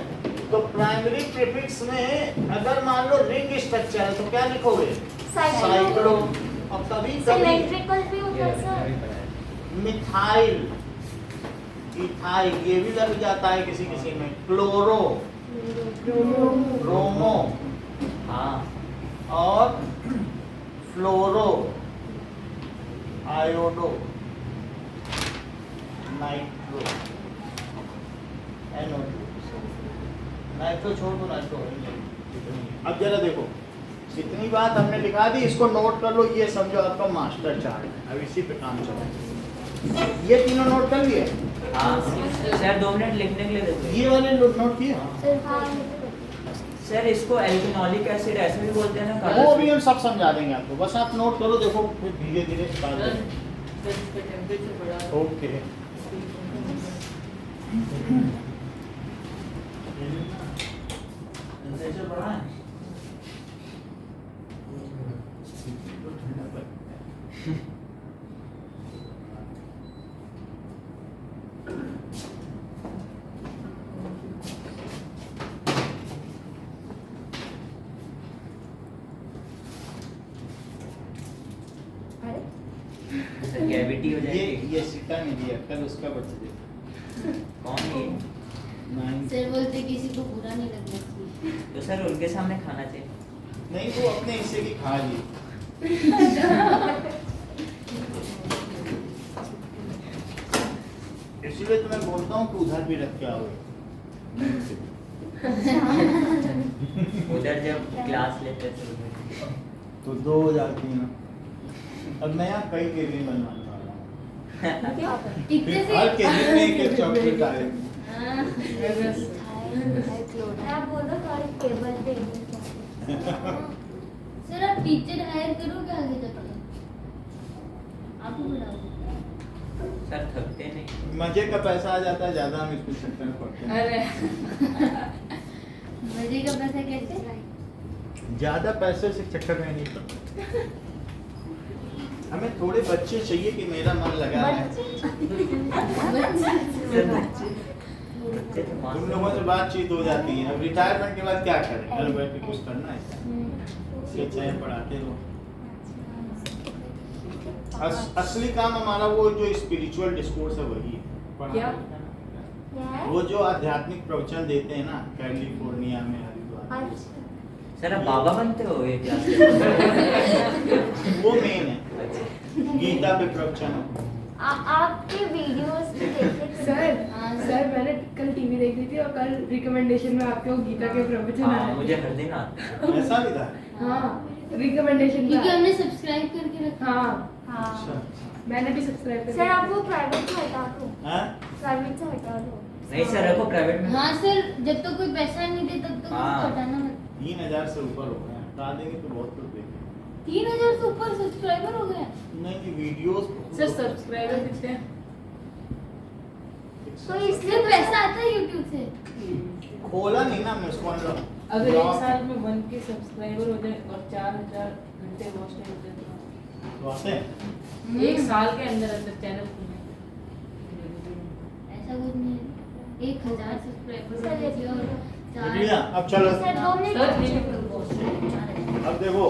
तो प्राइमरी प्रीफिक्स में अगर मान लो रिंग स्ट्रक्चर है तो क्या लिखोगे? साइक्लो। और कभी कभी सिमेट्रिकल भी होता है सर। मिथाइल, इथाइल, ये भी लग जाता है किसी किसी में। क्लोरो, ब्रोमो हाँ और फ्लोरो, आयोडो, नाइट्रो, NO2। नाइट्रो छोड़ दो, नाइट्रो अब जरा देखो, इतनी बात हमने लिखा दी, इसको नोट कर लो, ये समझो आपका मास्टर चार्ट है। अब इसी पे काम चलो। ये तीनों नोट कर लिए? हाँ सर 2 मिनट लिखने के लिए देते हैं। ये वाले नोट किए? सर इसको एल्कोनॉलिक एसिड ऐसे भी बोलते हैं ना, वो भी हम सब समझा देंगे आपको, बस आप नोट करो, देखो फिर धीरे धीरे स्टार्ट सर करें। इसका टेम्परेचर बढ़ा ओके। टेम्परेचर बढ़ा है? तो ठंडा पड़। सर कैविटी हो जाएगी। ये सिक्का नहीं दिया, कल उसका बर्थडे। कौन है? 9। सर बोलते किसी को बुरा नहीं लगना चाहिए। तो सर उनके सामने खाना चाहिए। नहीं, वो अपने हिस्से की खा ली। इसलिए तो मैं बोलता हूँ कि उधर भी रख के आओ। उधर जब क्लास लेते थे तो 2 हो जाती है ना। अब नया कई केबिन बनवाने वाला हूँ। इतने फिर हर से केबिन में एक चॉकलेट आए। हाँ। आप बोलो थोड़ी टेबल पे सर आप टीचर हायर करोगे आगे तक? आप ही बुलाओगे? सर थकते नहीं। मजे का पैसा आ जाता है, ज्यादा हम इसको चक्कर में पड़ते हैं। अरे मजे का पैसा कैसे? ज्यादा पैसे से चक्कर में नहीं पड़ते। हमें थोड़े बच्चे चाहिए कि मेरा मन लगा है। सर बच्चे तो तुम लोगों से बातचीत हो जाती है। अब रिटायरमेंट के बाद क्या करें? घर बैठ के कुछ करना है, इसलिए चाहे पढ़ाते रहो। असली काम हमारा वो जो स्पिरिचुअल डिस्कोर्स है वही है। क्या? पढ़ाना। वो जो आध्यात्मिक प्रवचन देते हैं ना कैलिफोर्निया में, हरिद्वार में। सर आप बाबा बनते हो ये क्लास वो मेन है। गीता पे प्रवचन है। आपके वीडियोस भी देखे थे। सर मैंने कल टीवी देख रही थी और कल रिकमेंडेशन में आपके वो गीता के प्रवचन हाँ आए। मुझे हर दिन आता है। ऐसा भी था? हाँ रिकमेंडेशन क्योंकि हमने सब्सक्राइब करके रखा। हाँ हाँ अच्छा। मैंने भी सब्सक्राइब सर आप वो प्राइवेट से हटा दो, हाँ? प्राइवेट से हटा दो। नहीं सर रखो प्राइवेट में। हाँ सर, जब तक कोई पैसा नहीं दे तब तक हाँ। उसको हटाना मत। 3000 से ऊपर हो गए, हटा देंगे तो बहुत कुछ देखेंगे। 3000 से ऊपर सब्सक्राइबर हो गए? नहीं कि वीडियोस सर सब्सक्राइबर कितने हैं? तो इसलिए इसलिए पैसा आता है यूट्यूब से। खोला नहीं ना हमने उसको अंदर। अगर एक साल में 1K सब्सक्राइबर हो जाए और 4000 घंटे वॉच टाइम हो जाए तो आते हैं। तो एक साल के अंदर अंदर चैनल खुले। ऐसा कुछ नहीं है। 1000 सब्सक्राइबर सर, हो गए और देख लिया? अब चलो, सर 2 सर मिनट अब देखो।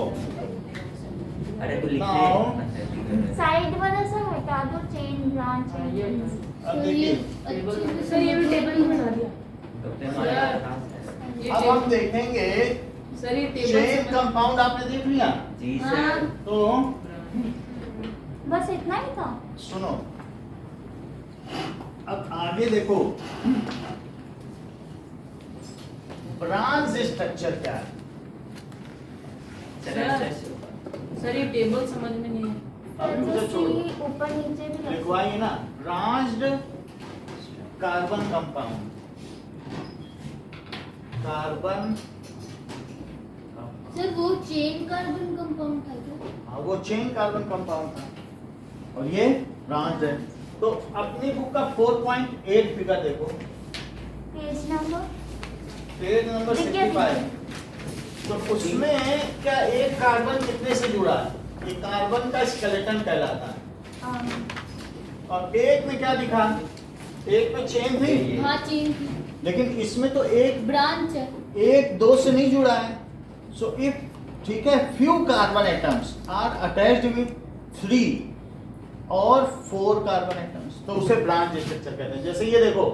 अरे तो लिख नाउ। ले। साइड वाला सर हटा दो, चेन ब्रांच है। अब तो ये देखिए, अच्छी सर ये भी टेबल ही बना दिया। डॉक्टर हमारा खास है। ये अब हम देखेंगे सर ये टेबल चेन से कंपाउंड आपने देख लिया। जी हाँ। सर। तो बस इतना ही था। सुनो, अब आगे देखो ब्रांच स्ट्रक्चर क्या है। सर ऐसे ऐसे ऊपर। सर ये टेबल समझ में नहीं है। अभी जो मुझे छोड़ो, सी ऊपर नीचे भी रख लिखवाइए ना। Branched carbon compound, carbon. Sir वो चेन कार्बन कंपाउंड था क्या? हाँ वो चेन कार्बन कंपाउंड था और ये ब्रांच है। तो अपनी बुक का 4.8 फिगर देखो, पेज नंबर। पेज नंबर दिख गया, 65। तो उसमें क्या एक कार्बन कितने से जुड़ा है? ये कार्बन का स्केलेटन कहलाता है। और एक में क्या दिखा? एक में चेन थी, हाँ चेन थी। लेकिन इसमें तो एक ब्रांच है। एक दो से नहीं जुड़ा है। सो इफ, ठीक है, few carbon atoms are attached with 3 और 4 कार्बन एटम्स, तो उसे ब्रांच स्ट्रक्चर कहते हैं। जैसे ये देखो,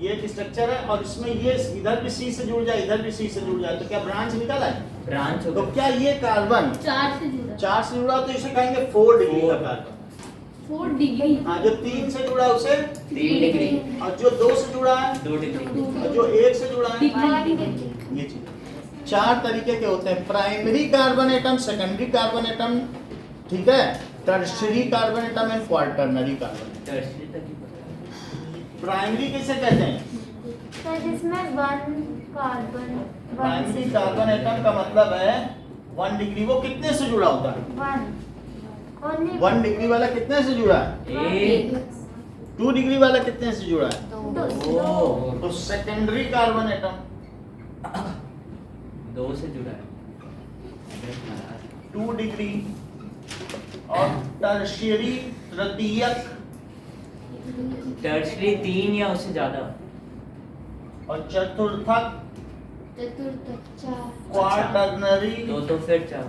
ये एक स्ट्रक्चर है और इसमें ये इधर भी C से जुड़ जाए, इधर भी C से जुड़ जाए, तो क्या ब्रांच निकल आए? ब्रांच हो तो गया। क्या ये कार्बन 4 से जुड़ा। 4 से जुड़ा तो इसे कहेंगे 4 डिग्री का 4 कार्बन। 4 डिग्री। हाँ, जो 3 से जुड़ा है उसे, 3 डिग्री। और जो 2 से जुड़ा है, 2 डिग्री। और जो 1 से जुड़ा है, 3 डिग्री। ये चीज। 4 तरीके के होते हैं, primary carbon atom, secondary carbon atom, ठीक है, tertiary carbon atom and quaternary carbon atom. Tertiary तक ही पता है। प्राइमरी किसे कहते हैं? तो जिसमें 1 कार्बन प्राइमरी कार्बन एटम का मतलब है 1 डिग्री। वो कितने से जुड़ा होता है? 1 डिग्री वाला कितने से जुड़ा है? एक 2 डिग्री वाला कितने से जुड़ा है? दो तो सेकेंडरी कार्बन एटम 2 से जुड़ा है। 2 डिग्री, और टर्शियरी तृतीयक टर्शियरी 3 या उससे ज्यादा। और चतुर्थक चतुर्थ 4 क्वार्टरनरी तो फिर 4।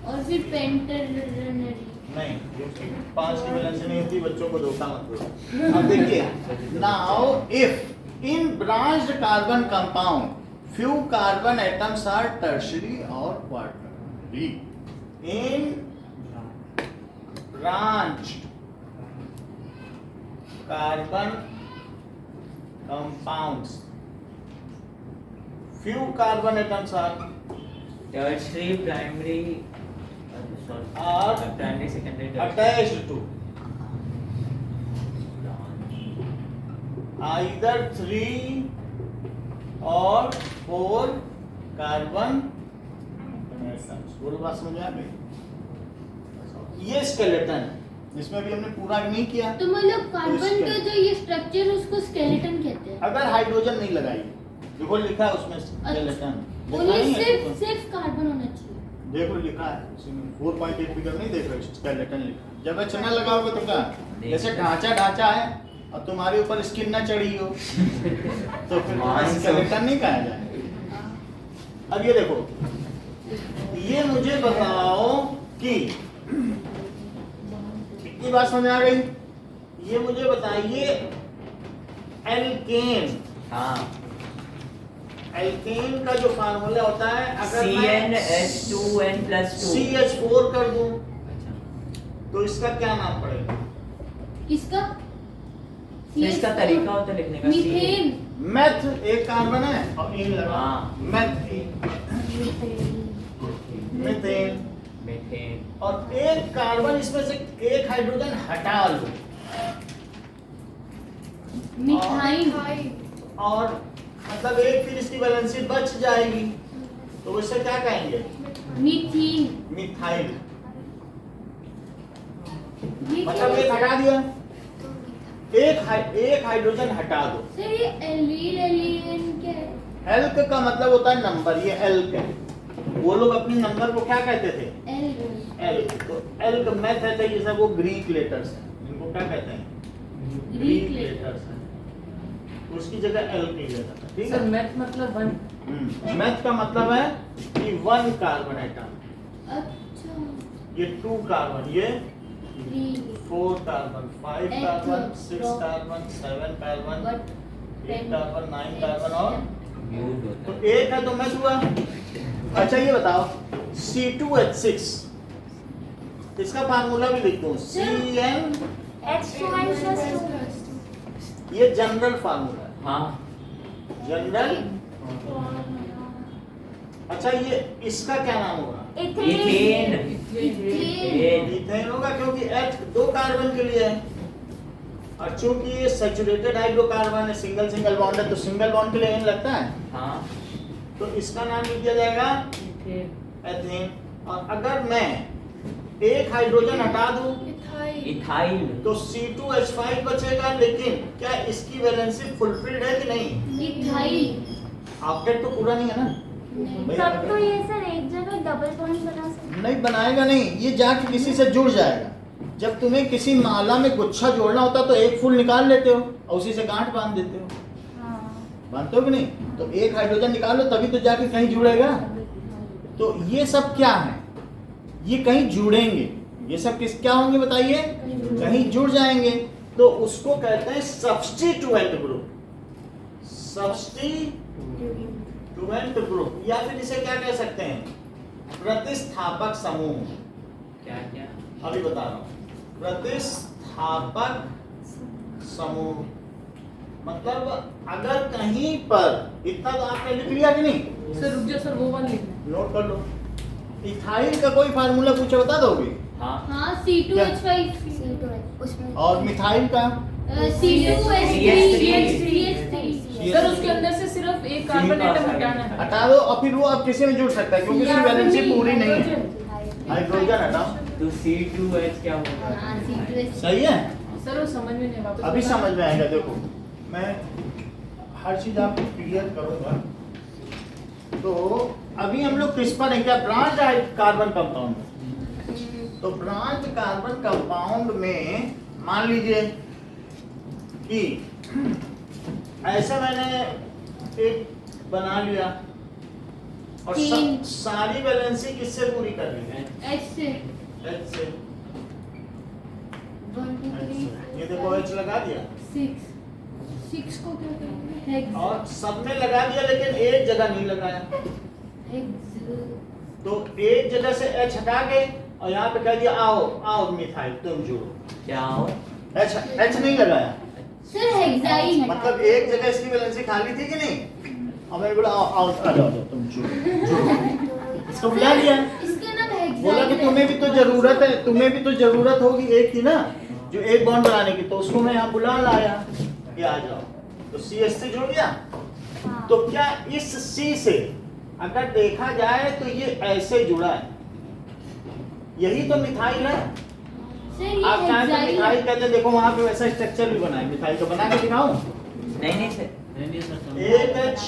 और फिर पेंटरनरी। नहीं, 5 की वैलेंसी नहीं होती, बच्चों को धोखा मत दो। अब देखिए, now if in branched carbon compound few carbon atoms are tertiary or quaternary. In branched carbon compounds, few carbon atoms are tertiary primary Are primary secondary attached to either 3 or 4 carbon atoms। बोलो, बात समझ में आ गई? ये स्केलेटन, इसमें भी हमने पूरा नहीं किया। तो मतलब कार्बन का जो ये स्ट्रक्चर उसको स्केलेटन कहते हैं। अगर हाइड्रोजन नहीं लगाई, देखो लिखा है उसमें स्केलेटन, ओनली सिर्फ कार्बन होना चाहिए। देखो लिखा है 4.8 फिगर नहीं देख रहे, स्केलेटन लिखा है। जब अच्छा ना लगाओगे तो क्या, जैसे ढांचा है और तुम्हारे ऊपर स्किन ना चढ़ी हो तो फिर स्केलेटन नहीं कहा जाए। अब ये देखो, ये मुझे बताओ कि कितनी बात समझ आ गई? ये मुझे बताइए, एल्केन, हाँ एल्केन का जो फार्मूला होता है, अगर CnH2n+2 CH4 कर दूं तो इसका क्या नाम पड़ेगा? किसका? तो इसका तरीका होता है लिखने का। मीथेन। मेथ एक कार्बन है और इन लगा, हाँ। मीथेन, मीथेन और एक कार्बन इसमें से एक हाइड्रोजन हटा लो मिथाइल। और मतलब एक, फिर इसकी वैलेंसी बच जाएगी तो उसे क्या कहेंगे? मीथेन। मिथाइल। मतलब एक हटा दिया, एक हाइड्रोजन हटा दो। सर ये एलील एलियन क्या है? एल्क का मतलब होता है नंबर, ये एल्क है। वो लोग अपने नंबर को क्या कहते थे? एल। एल्क। तो एल्क मैथ है, ये सब वो ग्रीक लेटर्स हैं, इनको क्या कहते हैं? ग्रीक लेटर्स हैं, उसकी जगह एल्क लिया जाता है, ठीक सर है? मैथ मतलब 1। मैथ का मतलब है कि 1 कार्बन एटम, अच्छा। ये 2 कार्बन, ये 3 4 carbon, 5 Eight carbon, 6 drop. Carbon, 7 carbon, But 8 carbon, 9 carbon और यूज तो होता है। एक है तो मैच हुआ। अच्छा ये बताओ, C2H6 इसका फार्मूला भी लिख दो, CN, H2n+2 ये जनरल फार्मूला है, हाँ जनरल। अच्छा ये इसका क्या नाम होगा? Ethane ethane. इथेन होगा, क्योंकि H 2 कार्बन के लिए है, और चूंकि ये सैचुरेटेड हाइड्रोकार्बन है, सिंगल सिंगल बॉन्ड है, तो सिंगल बॉन्ड के लिए N लगता है, हाँ तो इसका नाम लिख दिया जाएगा एथेन। और अगर मैं एक हाइड्रोजन हटा दूं इथाइल तो C2H5 बचेगा, लेकिन क्या इसकी वैलेंसी फुलफिल्ड है कि नहीं? इथाइल। ऑक्टेट तो पूरा नहीं है ना? भाई, तब तो ये सर एक जगह डबल बॉन्ड बना सकते नहीं बनाएगा नहीं, ये जाके किसी से जुड़ जाएगा। जब तुम्हें किसी माला में गुच्छा जोड़ना होता तो एक फूल निकाल लेते हो और उसी से गांठ बांध देते हो, बांधते हो कि नहीं? तो एक हाइड्रोजन निकाल लो तभी तो जाके कहीं जुड़ेगा। तो ये सब क्या है? ये कहीं जुड़ेंगे, ये सब किस क्या होंगे बताइए? कहीं जुड़ जाएंगे, तो उसको कहते हैं सब्स्टिट्यूएंट ग्रुप, सब्स्टिट्यूएंट ग्रुप, या फिर इसे क्या कह सकते हैं? प्रतिस्थापक समूह। क्या क्या अभी बता रहा हूं, प्रतिस्थापक समूह। मतलब अगर कहीं पर इतना तो आपने लिख लिया कि नहीं, सर रुक जाओ सर, वो वाला लिखना है। नोट कर लो। इथाइल का कोई फार्मूला पूछे बता दोगे? हाँ हाँ C2H5 उसमें और मिथाइल का? C2H3 सर उसके अंदर से सिर्फ एक कार्बन एटम हटाना है। हटा दो और फिर वो अब किसी में जुड़ सकता है क्योंकि उसकी वैलेंसी पूरी नहीं है। हाइड्रोजन हटाओ। तो C2H क्या होगा? हाँ C2H सही है, सर वो समझ में नहीं, वापस अभी बताना। समझ में आएगा। देखो मैं हर चीज आपको क्लियर करूंगा। तो अभी हम लोग किस पर हैं? क्या ब्रांच कार्बन कंपाउंड? तो ब्रांच कार्बन कंपाउंड में मान लीजिए कि ऐसा मैंने एक बना लिया और तीन। सारी वैलेंसी किससे पूरी कर ली है? H से H से। 1 2 3 ये देखो H लगा दिया 6 को क्या करेंगे? हेक्स और सब में लगा दिया, लेकिन एक जगह नहीं लगाया। तो एक जगह से H हटा के और यहाँ पे कह दिया आओ आओ मिथाइल तुम जुड़ो। क्या हो? H नहीं लगाया, सर हेक्साइन मतलब एक जगह इसकी वैलेंसी खाली थी कि नहीं, और मैंने बोला आओ आओ आ जाओ तुम जुड़ो। इसको बुला लिया, इसका नाम हेक्साइन बोला कि तुम्हें भी तो जरूरत है, तुम्हें भी तो जरूरत होगी एक की ना, जो एक बॉन्ड बनाने की, तो उसको मैं यहाँ बुला लाया कि आ जाओ। तो CH3 जुड़ गया। तो क्या इस C से अगर देखा जाए तो ये ऐसे जुड़ा है, यही तो मिथाइल है। सर ये आप चाहें तो हेक्साइन मिथाइल कहते हैं, देखो वहां पे वैसा स्ट्रक्चर भी बना है मिथाइल का, बना के दिखाऊं? नहीं सर। एक H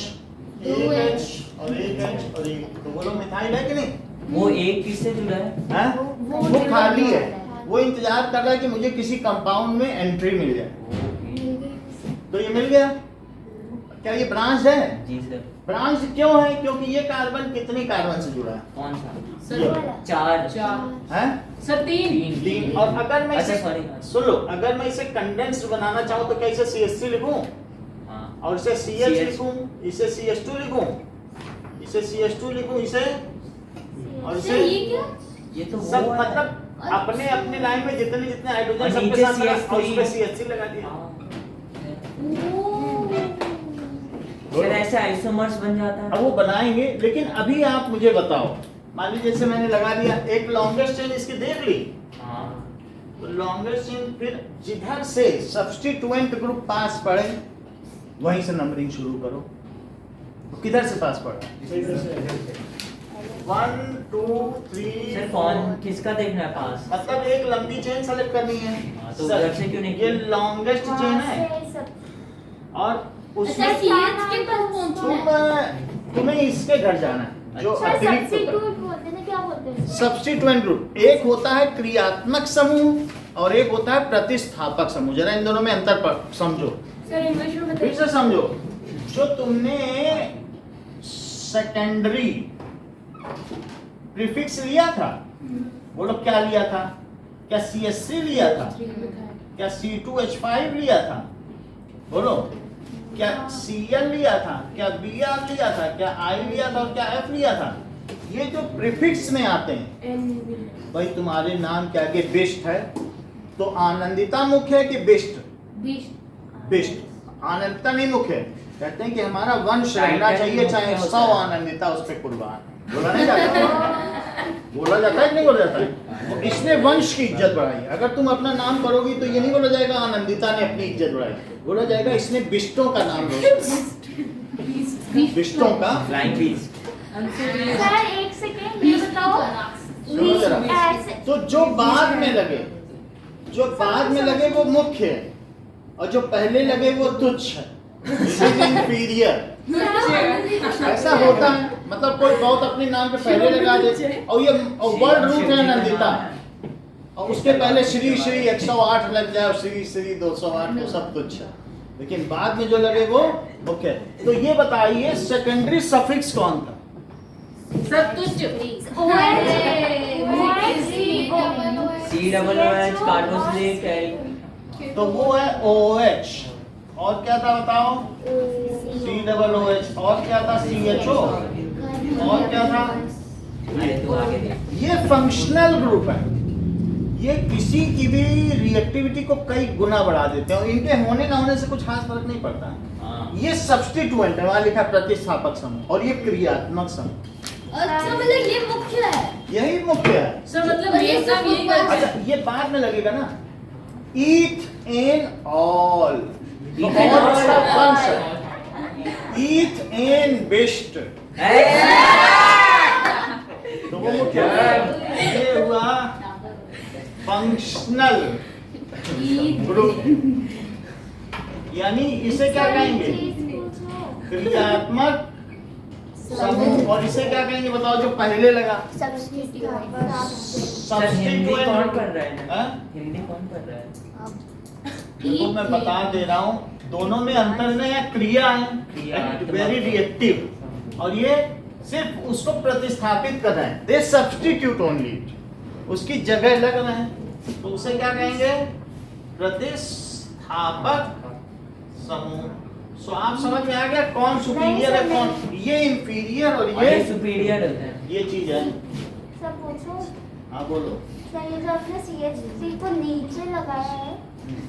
और एक H और एक, तो बोलो मिथाइल है कि नहीं? वो एक किससे जुड़ा है? हैं? वो खाली है, वो इंतजार कर रहा है कि मुझे किसी कंपाउंड में एंट्री मिल जाए। तो ये मिल गया। क्या ये ब्रांच है? जी सर। ब्रांच क्यों है? क्योंकि ये कार्बन कितनी कार्बन से जुड़ा है? कौन सा? सर 4 4 हैं? सर 3 तीन। और अगर मैं अच्छा, इसे sorry। सुन लो, अगर मैं इसे कंडेंस्ड बनाना चाहूँ तो क्या इसे CH3 लिखूं हाँ और इसे CH CH लिखूं, इसे CH2 लिखूं, इसे CH2 लिखूं, इसे और सर ये इसे क्या? ये तो सब, वो है। मतलब अपने अपने लाइन में जितने जितने हाइड्रोजन और सबके नीचे साथ लगा और CH3 उसपे CH3 लगा दिया। हाँ। ओह फिर ऐसे आइसोमर्स बन जाता अब है। वो बनाएंगे, लेकिन अभी आप मुझे बताओ, मान लीजिए जैसे मैंने लगा दिया, एक लॉन्गेस्ट चेन इसकी देख ली, हाँ तो लॉन्गेस्ट चेन फिर जिधर से सब्स्टिट्यूएंट ग्रुप पास पड़े वहीं से नंबरिंग शुरू करो। तो किधर से पास पड़ा? 1 2 3 सर कौन किसका देखना है पास? मतलब एक लंबी चेन सेलेक्ट करनी है। हाँ, तो उधर से क्यों नहीं ये की? लॉन्गेस्ट चेन है और अच्छा उसमें CH के पास पहुंचना है। तुम्हें इसके घर जाना है जो अच्छा, अतिरिक्त होता है। सब्स्टिट्यूट बोलते हैं ना, क्या बोलते हैं? सब्स्टिट्यूएंट ग्रुप एक होता है क्रियात्मक समूह और एक होता है प्रतिस्थापक समूह। जरा इन दोनों में अंतर पर समझो, सर इंग्लिश में फिर बताइए। से समझो। जो तुमने सेकेंडरी प्रीफिक्स लिया था, बोलो क्या लिया था? क्या CH3 लिया था? क्या C2H5 लिया था? बोलो क्या Cl लिया था? क्या Br लिया था? क्या I लिया था? और क्या F लिया था? ये जो प्रीफिक्स में आते हैं, भाई तुम्हारे नाम के आगे बिष्ट है, तो आनंदिता मुख्य है कि बिष्ट? बिष्ट। आनंदिता नहीं मुख्य है। कहते हैं कि हमारा वंश रहना चाहिए, चाहे 100 आनंदिता उस पर कुर्बान। बोला नहीं जाता? बोला जाता है कि नहीं बोला जाता है? तो इसने वंश की इज्जत बढ़ाई। अगर तुम अपना नाम करोगी तो ये नहीं बोला जाएगा आनंदिता ने अपनी इज्जत बढ़ाई, बोला जाएगा इसने बिष्टों का नाम रोशन, बिष्टों का। Flying beast. सर एक सेकेंड ये बताओ, सुनो जरा। ऐसे तो जो बाद में लगे, जो बाद में लगे वो मुख्य है और जो पहले लगे वो तुच्छ है, इंफीरियर। ऐसा होता है, मतलब कोई बहुत अपने नाम पे पहले लगा दे और ये वर्ड रूट है आनंदिता और उसके पहले श्री श्री 108 लग जाए और श्री श्री 208, वो सब तुच्छ है, लेकिन बाद में जो लगे वो मुख्य है। तो ये बताइए सेकेंडरी सफिक्स कौन था? सब तुच्छ। COOH carboxylic acid. तो वो है OH। और क्या था बताओ? COOH। और क्या था? CHO। और क्या था? अरे तू आगे देख। ये फंक्शनल ग्रुप है, ये किसी की भी रिएक्टिविटी को कई गुना बढ़ा देते हैं, इनके होने ना होने से कुछ खास फर्क नहीं पड़ता है। ये सब्स्टिट्यूएंट है, वहां लिखा प्रतिस्थापक समूह, और ये क्रियात्मक समूह। अच्छा मतलब ये मुख्य है। यही मुख्य है। सर मतलब मेन काम यही करते हैं। अच्छा ये बाद में लगेगा ना, ईथ इन ऑल, ईथ इन बेस्ट, तो वो मुख्य है। ये हुआ फंक्शनल ग्रुप, यानी इसे क्या कहेंगे, क्रियात्मक समूह। और इसे क्या कहेंगे बताओ, जो पहले लगा हिंदी कौन सब्स्टिट्यूएंट। पढ़ रहा है? हाँ? हिंदी कौन पढ़ रहा है? देखो मैं बता दे रहा हूँ, दोनों में अंतर नहीं है, क्रिया है, वेरी रिएक्टिव, और ये सिर्फ उसको प्रतिस्थापित कर रहे हैं, दे सब्स्टिट्यूट ओनली, उसकी जगह लग रहे हैं, तो उसे क्या कहेंगे, प्रतिस्थापक समूह। सो आप समझ में आ गया कौन सुपीरियर है, कौन ये इंफीरियर, और ये ये सुपीरियर होता है। ये चीज है। सर पूछो हाँ बोलो। सर, ये जो आपने CH3 को नीचे लगाया है,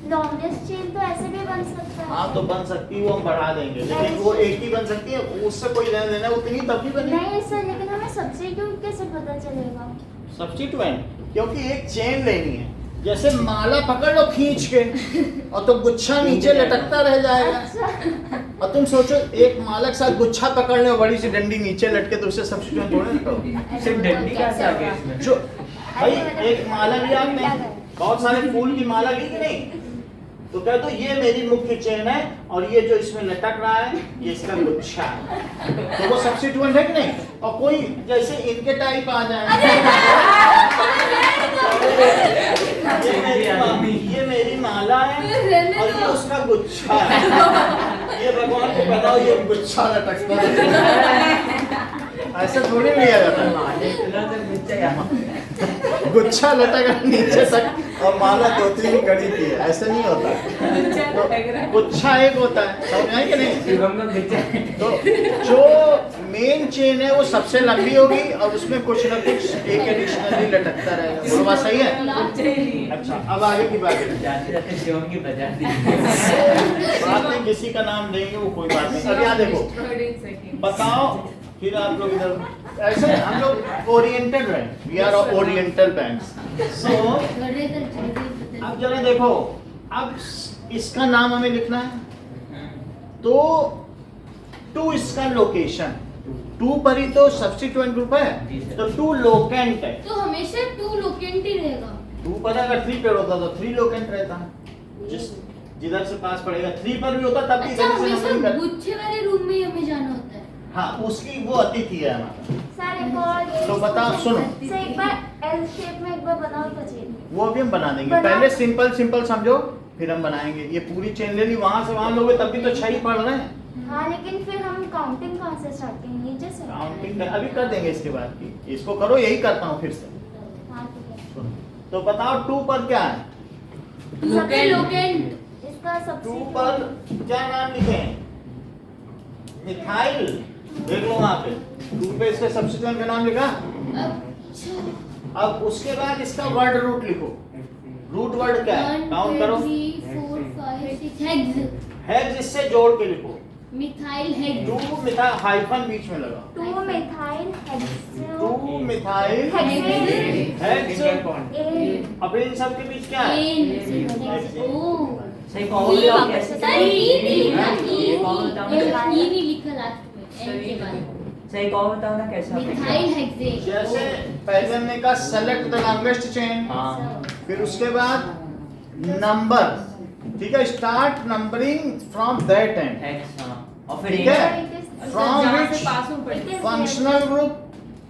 लॉन्गेस्ट चेन तो ऐसे भी बन सकता है। हाँ तो बन सकती है, वो हम बढ़ा देंगे, लेकिन वो एक ही बन सकती है, उससे कोई लेना देना उतनी तभी बनेगी। नहीं सर, लेकिन हमें सब्स्टिट्यूट कैसे पता चलेगा? सब्स्टिट्यूएंट, क्योंकि एक चेन लेनी है, जैसे माला पकड़ लो खींच के, और तो गुच्छा नीचे लटकता रह जाएगा। अच्छा, और तुम सोचो एक माला के साथ गुच्छा पकड़ ले और बड़ी सी डंडी नीचे लटके, तो उससे सब्स्टिट्यूएंट थोड़े ना करो। सिर्फ डंडी कैसे आ गया इसमें? जो भाई एक माला लिया आपने, बहुत सारे फूल की माला ली कि नहीं, तो कह दो ये मेरी मुख्य चेन है, और ये जो इसमें लटक रहा है ये इसका गुच्छा है, तो वो सब्स्टिट्यूएंट है कि नहीं। और कोई जैसे इनके टाइप आ जाए, ये मेरी माला है और ये उसका गुच्छा है, ये भगवान को बताओ ये गुच्छा लटकता है, ऐसे थोड़ी लिया जाता है। गुच्छा लटक नीचे तक और माला 2-3 कड़ी की है, ऐसे नहीं होता। तो गुच्छा एक होता है, समझ आए कि नहीं। तो जो मेन चेन है वो सबसे लंबी होगी, और उसमें कुछ ना कुछ एक एडिशनली लटकता रहेगा। वो बात सही है। अच्छा अब आगे की बात है, जाते जाते शिवम की बजा दी। बात नहीं, किसी का नाम देंगे वो कोई बात नहीं। अब यहाँ देखो, बताओ फिर आप लोग इधर ऐसे, हम लोग ओरिएंटेड रहे, वी आर ओरिएंटल बैंड्स। सो अब जरा देखो, अब इसका नाम हमें लिखना है, तो टू इसका लोकेशन, टू पर ही तो सब्स्टिट्यूएंट ग्रुप है, तो टू लोकेंट है, तो हमेशा 2 लोकेंट ही रहेगा। टू पर अगर 3 पेड़ होता तो 3 लोकेंट रहता है, जिधर से पास पड़ेगा 3 पर भी होता तब भी अच्छा इधर से हमेशा नंबरिंग कर। गुच्छे वाले रूम में ही हमें जाना होता है। हाँ उसकी वो अतिथि है हमारा। सर एक और तो बताओ, सुनो, सर एक बार एल शेप में एक बार बनाओ तो चेन। वो भी हम बना देंगे, पहले सिंपल सिंपल समझो फिर हम बनाएंगे। ये पूरी चेन ले ली, वहां से वहां लोगे तब भी तो 6 ही पढ़ रहे हैं। हाँ लेकिन फिर हम काउंटिंग कहाँ से स्टार्ट करेंगे? नीचे से? काउंटिंग अभी कर देंगे इसके बाद की, इसको करो, यही करता हूँ फिर से। हाँ ठीक है। सुनो, तो बताओ 2 पर क्या है, सबसे लोकेंट इसका 2 सबसे पर क्या नाम लिखे हैं, मिथाइल। देख लो वहां पे 2 पे इसके सब्स्टिट्यूएंट का नाम लिखा। अच्छा अब उसके बाद इसका वर्ड रूट लिखो। रूट वर्ड क्या है, 1 काउंट 2 करो। 3 4 5 6 हेक्स, हेक्स इससे जोड़ के लिखो। Methyl hex. 2 मिथाइल हाइफन बीच में लगा, 2 मिथाइल 2 मिथाइल हेक्स। अब इन सब के बीच क्या है, सही कॉमन बताओ कैसे? सही कॉमन बताओ ना कैसे? Methyl hexane. जैसे पहले हमने कहा सेलेक्ट द लॉन्गेस्ट चेन, हाँ। फिर उसके बाद नंबर, ठीक है, start numbering from that and, X, हाँ। और फिर ठीक एक है, फ्रॉम जहाँ विच से पास हो पड़े। फंक्शनल ग्रुप,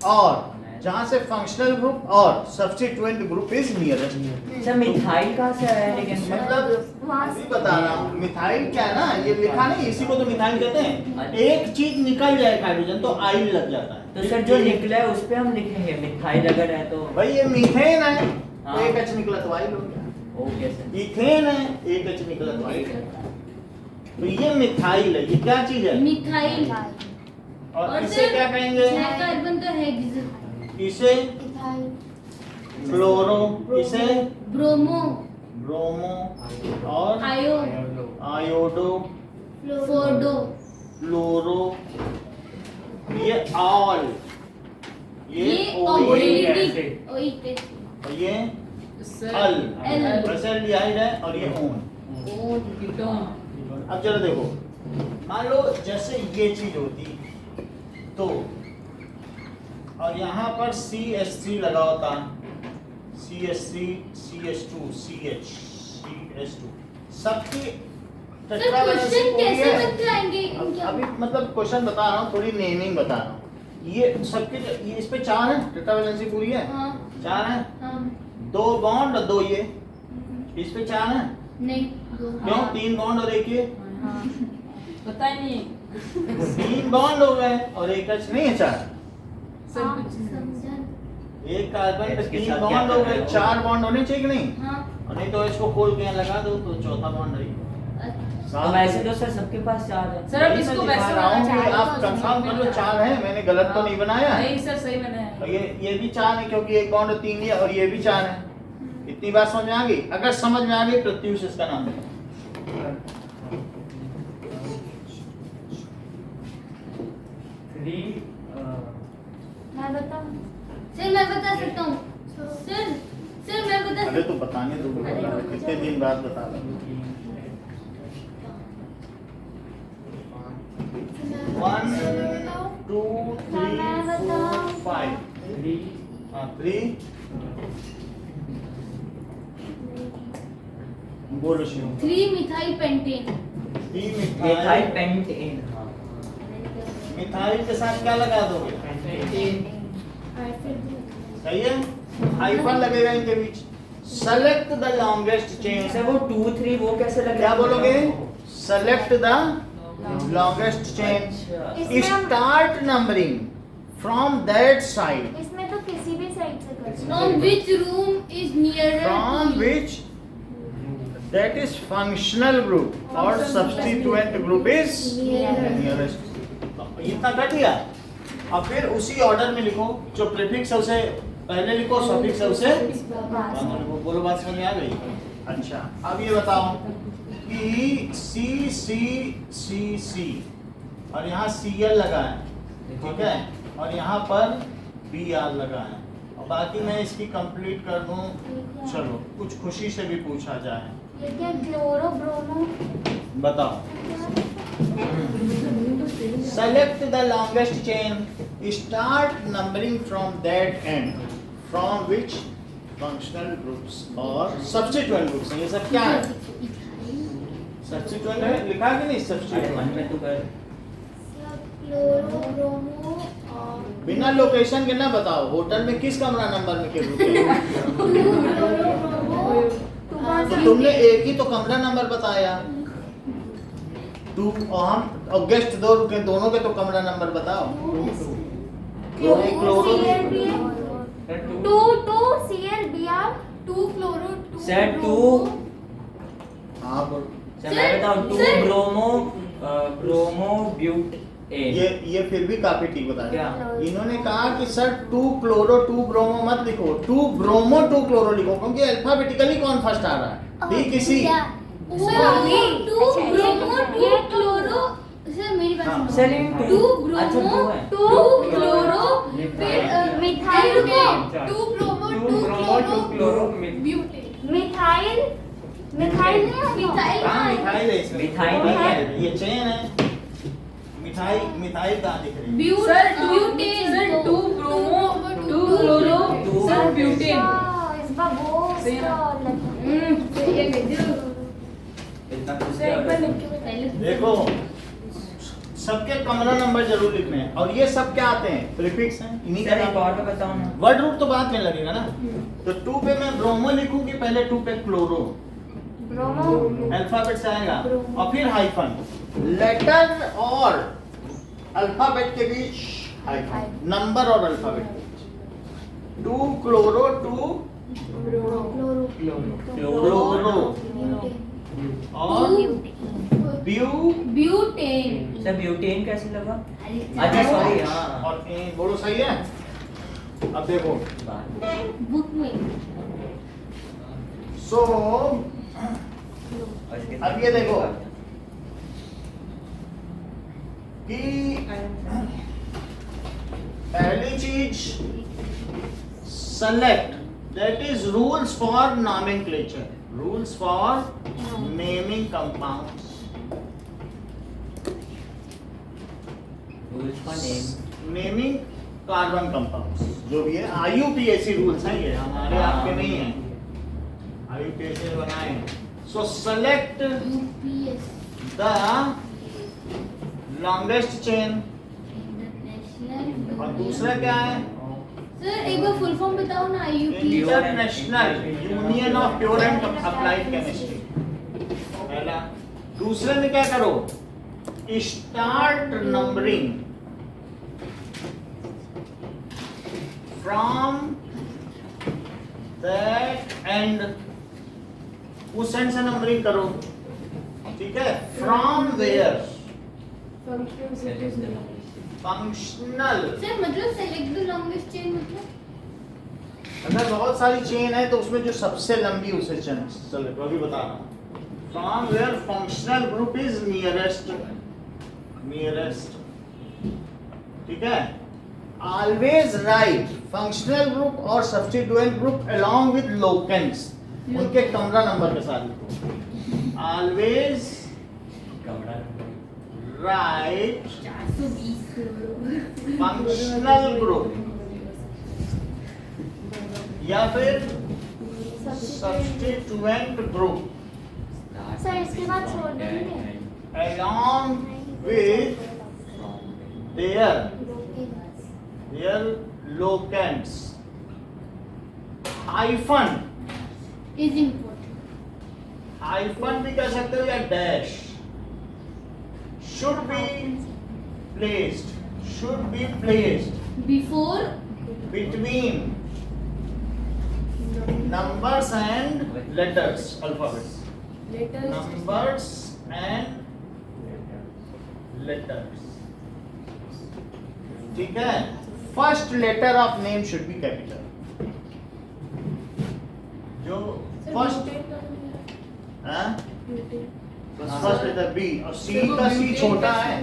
और जहां से फंक्शनल ग्रुप और substituent group is nearest. Sir methyl कहाँ से आया है लेकिन? मतलब वहाँ से अभी बता रहा हूँ, मिथाइल क्या है ना, ये लिखा नहीं, इसी को तो मिथाइल कहते हैं। एक चीज निकल जाए हाइड्रोजन तो आइल लग जाता है। तो सर जो निकला है उस पे हम लिखेंगे मिथाइल अगर है तो। भाई ये मीथेन है, हाँ। एक एच निकला तो आइल हो गया। Okay sir. इथेन है, एक एच निकला तो आइल है। तो ये मिथाइल है, ये क्या चीज है, मिथाइल। और इसे क्या कहेंगे, 6 कार्बन तो हेक्स। इसे मिथाइल फ्लोरो, इसे ब्रोमो, ब्रोमो, और आयो, आयोडो, फोडो, फ्लोरो, ये ऑल, ये ऑक्सीडेटिव ओइट, और ये सर अल, एल। वैसे एल्डिहाइड है, और ये ओन। कीटोन अब जरा देखो, मान लो जैसे ये चीज होती तो, और यहाँ पर CH3 लगा होता, CH3, CH2, CH, CH2, सबकी सर टेट्रावैलेंसी क्वेश्चन पूरी कैसे है। बताएंगे अभी मतलब क्वेश्चन बता रहा हूँ, थोड़ी नेमिंग बता रहा हूँ। ये सबके, ये इस पे 4 है, टेट्रावैलेंसी पूरी है, हाँ 4 है, हाँ 2 बॉन्ड और 2 ये, इस पे 4 है, नहीं दो क्यों 3 बॉन्ड और 1 ये, हाँ पता ही नहीं 3 बॉन्ड हो गए और 1 H नहीं है 4, सर कुछ नहीं समझा एक कार्बन पे इसके 3 साथ क्या बॉन्ड कर हो रहे गए, हो? 4 बॉन्ड होने चाहिए कि नहीं, हाँ और नहीं तो इसको खोल के यहाँ लगा दो तो चौथा बॉन्ड है। अच्छा तो वैसे तो सर सबके पास 4 है। सर अब यही इसको मैं दिखा वैसे रहा हूँ बनाना कि चाहिए। आप कंफर्म कर लो 4 है, मैंने गलत तो नहीं बनाया। नहीं सर सही बनाया और ये भी 4 है क्योंकि एक बॉन्ड 3 लिया, और ये भी 4 है। इतनी बात समझ में आ गई? अगर समझ में आ गई प्रत्युष इसका नाम है। मैं बताऊं? सर मैं बता सकता हूँ सर सर मैं बता अरे सकता तो बताने दो, कितने दिन बाद बता रहा हूँ। 1 2 3 4 5 हाँ 3 बोलो Shiv. 3 methyl pentane 3 methyl methyl, pentane. हाँ मिथाइल के साथ क्या लगा दोगे? सही है, हाइफन लगेगा इनके बीच। Select the longest chain. Sir वो 2 3 वो कैसे लगे? क्या बोलोगे? सेलेक्ट द लॉन्गेस्ट चेन, इसमें हम- start numbering from that side, इसमें तो किसी भी साइड से कर सकते from which room is nearer from which that is functional group और सब्स्टिट्यूएंट ग्रुप इज नियरेस्ट। इतना कर दिया। अब फिर उसी ऑर्डर में लिखो, जो प्रीफिक्स है उसे पहले लिखो, सफिक्स है उसे बाद में लिखो। बोलो, बात समझ में आ गई? अच्छा, अब ये बताओ कि C और यहाँ Cl लगा है, ठीक है, और यहाँ पर Br लगा है, और बाकी मैं इसकी कंप्लीट कर दूं। चलो, कुछ खुशी से भी पूछा जाए, ये क्या क्लोरो ब्रोमो बताओ। Select the longest chain, start numbering from that end, from which functional groups or substituent groups। ये सब क्या है? Substituent है, लिखा कि नहीं? अरे मन Substituent। में तो कर। क्लोरो ब्रोमो और बिना लोकेशन के ना बताओ, होटल में किस कमरा नंबर में के रुके? क्लोरो ब्रोमो तो तुमने एक ही तो कमरा नंबर बताया। तू और हम और गेस्ट दो रुके, दोनों के तो कमरा नंबर बताओ। Chloro two ClBr 2 chloro 2 sir 2 हाँ बोल। सर मैं बताऊं 2 सर। Bromo butane. ये फिर भी काफी ठीक बताया। क्या? इन्होंने कहा कि सर 2 क्लोरो 2 ब्रोमो मत लिखो, 2 ब्रोमो 2 क्लोरो लिखो, क्योंकि अल्फाबेटिकली कौन फर्स्ट आ रहा है? डी किसी। सर 2 ब्रोमो 2 क्लोरो सर मेरी बात हाँ। सुनो। सर इन 2 अच्छा ब्रोमो 2 है। 2 क्लोरो फिर मिथाइल रुको 2 bromo 2 chloro butane methyl methyl नहीं है मिथाइल कहाँ मिथाइल है इसमें? मिथाइल नहीं है। ये चेन है। मिथाइल कहाँ दिख रही है? Sir butane sir 2 bromo 2 chloro sir butane अच्छा, इस बार वो सही है ना? इतना कुछ सर एक बार क्या? लिख देखो, सबके कमरा नंबर जरूर लिखने हैं, और ये सब क्या आते हैं? प्रीफिक्स हैं, इन्हीं सर का एक और तो बताओ ना। वर्ड रूट तो बाद में लगेगा ना। तो 2 पे मैं ब्रोमो लिखूंगी, पहले 2 पे क्लोरो, ब्रोमो अल्फाबेट से आएगा, और फिर हाइफन, लेटर और अल्फाबेट के बीच हाइफन, नंबर और अल्फाबेट के बीच। 2 क्लोरो 2 क्लोरो क्लोरो और ब्यूटेन सर ब्यूटेन कैसे लगा? अच्छा सॉरी हाँ। और बोलो, सही है? अब देखो बुक में सो अब ये देखो कि पहली चीज select, that is rules for nomenclature, rules for naming compounds, rules for name naming carbon compounds, जो भी है IUPAC रूल्स हैं ये, हमारे आपके नहीं है, IUPAC बनाए हैं। सो select UPS the longest chain, international. और दूसरा क्या है, सर एक बार फुल फॉर्म बताओ ना IUPS। International union of pure and applied chemistry, पहला। दूसरे में क्या करो, start numbering from that and, उस एंड से नंबरिंग करो, ठीक है। फ्रॉम वेयर, फंक्शनल, सर मतलब सेलेक्ट द लॉन्गेस्ट चेन मतलब अगर बहुत सारी चेन है तो उसमें जो सबसे लंबी उसे चेन चलो तो अभी बता रहा हूँ। From where functional group is nearest, ठीक है। ऑलवेज राइट फंक्शनल ग्रुप और substituent group along with locants, उनके कमरा नंबर के साथ लिखो। ऑलवेज कमरा राइट 420 फंक्शनल ग्रुप या फिर सब्स्टिट्यूएंट ग्रुप सर इसके बाद छोड़ देंगे along with their locants, hyphen, is important. hyphen भी कह सकते हो या dash, should be placed before between numbers and letters, alphabets, numbers and letters, ठीक है। First letter of name should be capital, जो फर्स्ट फर्स्ट लेटर बी और सी का सी छोटा है,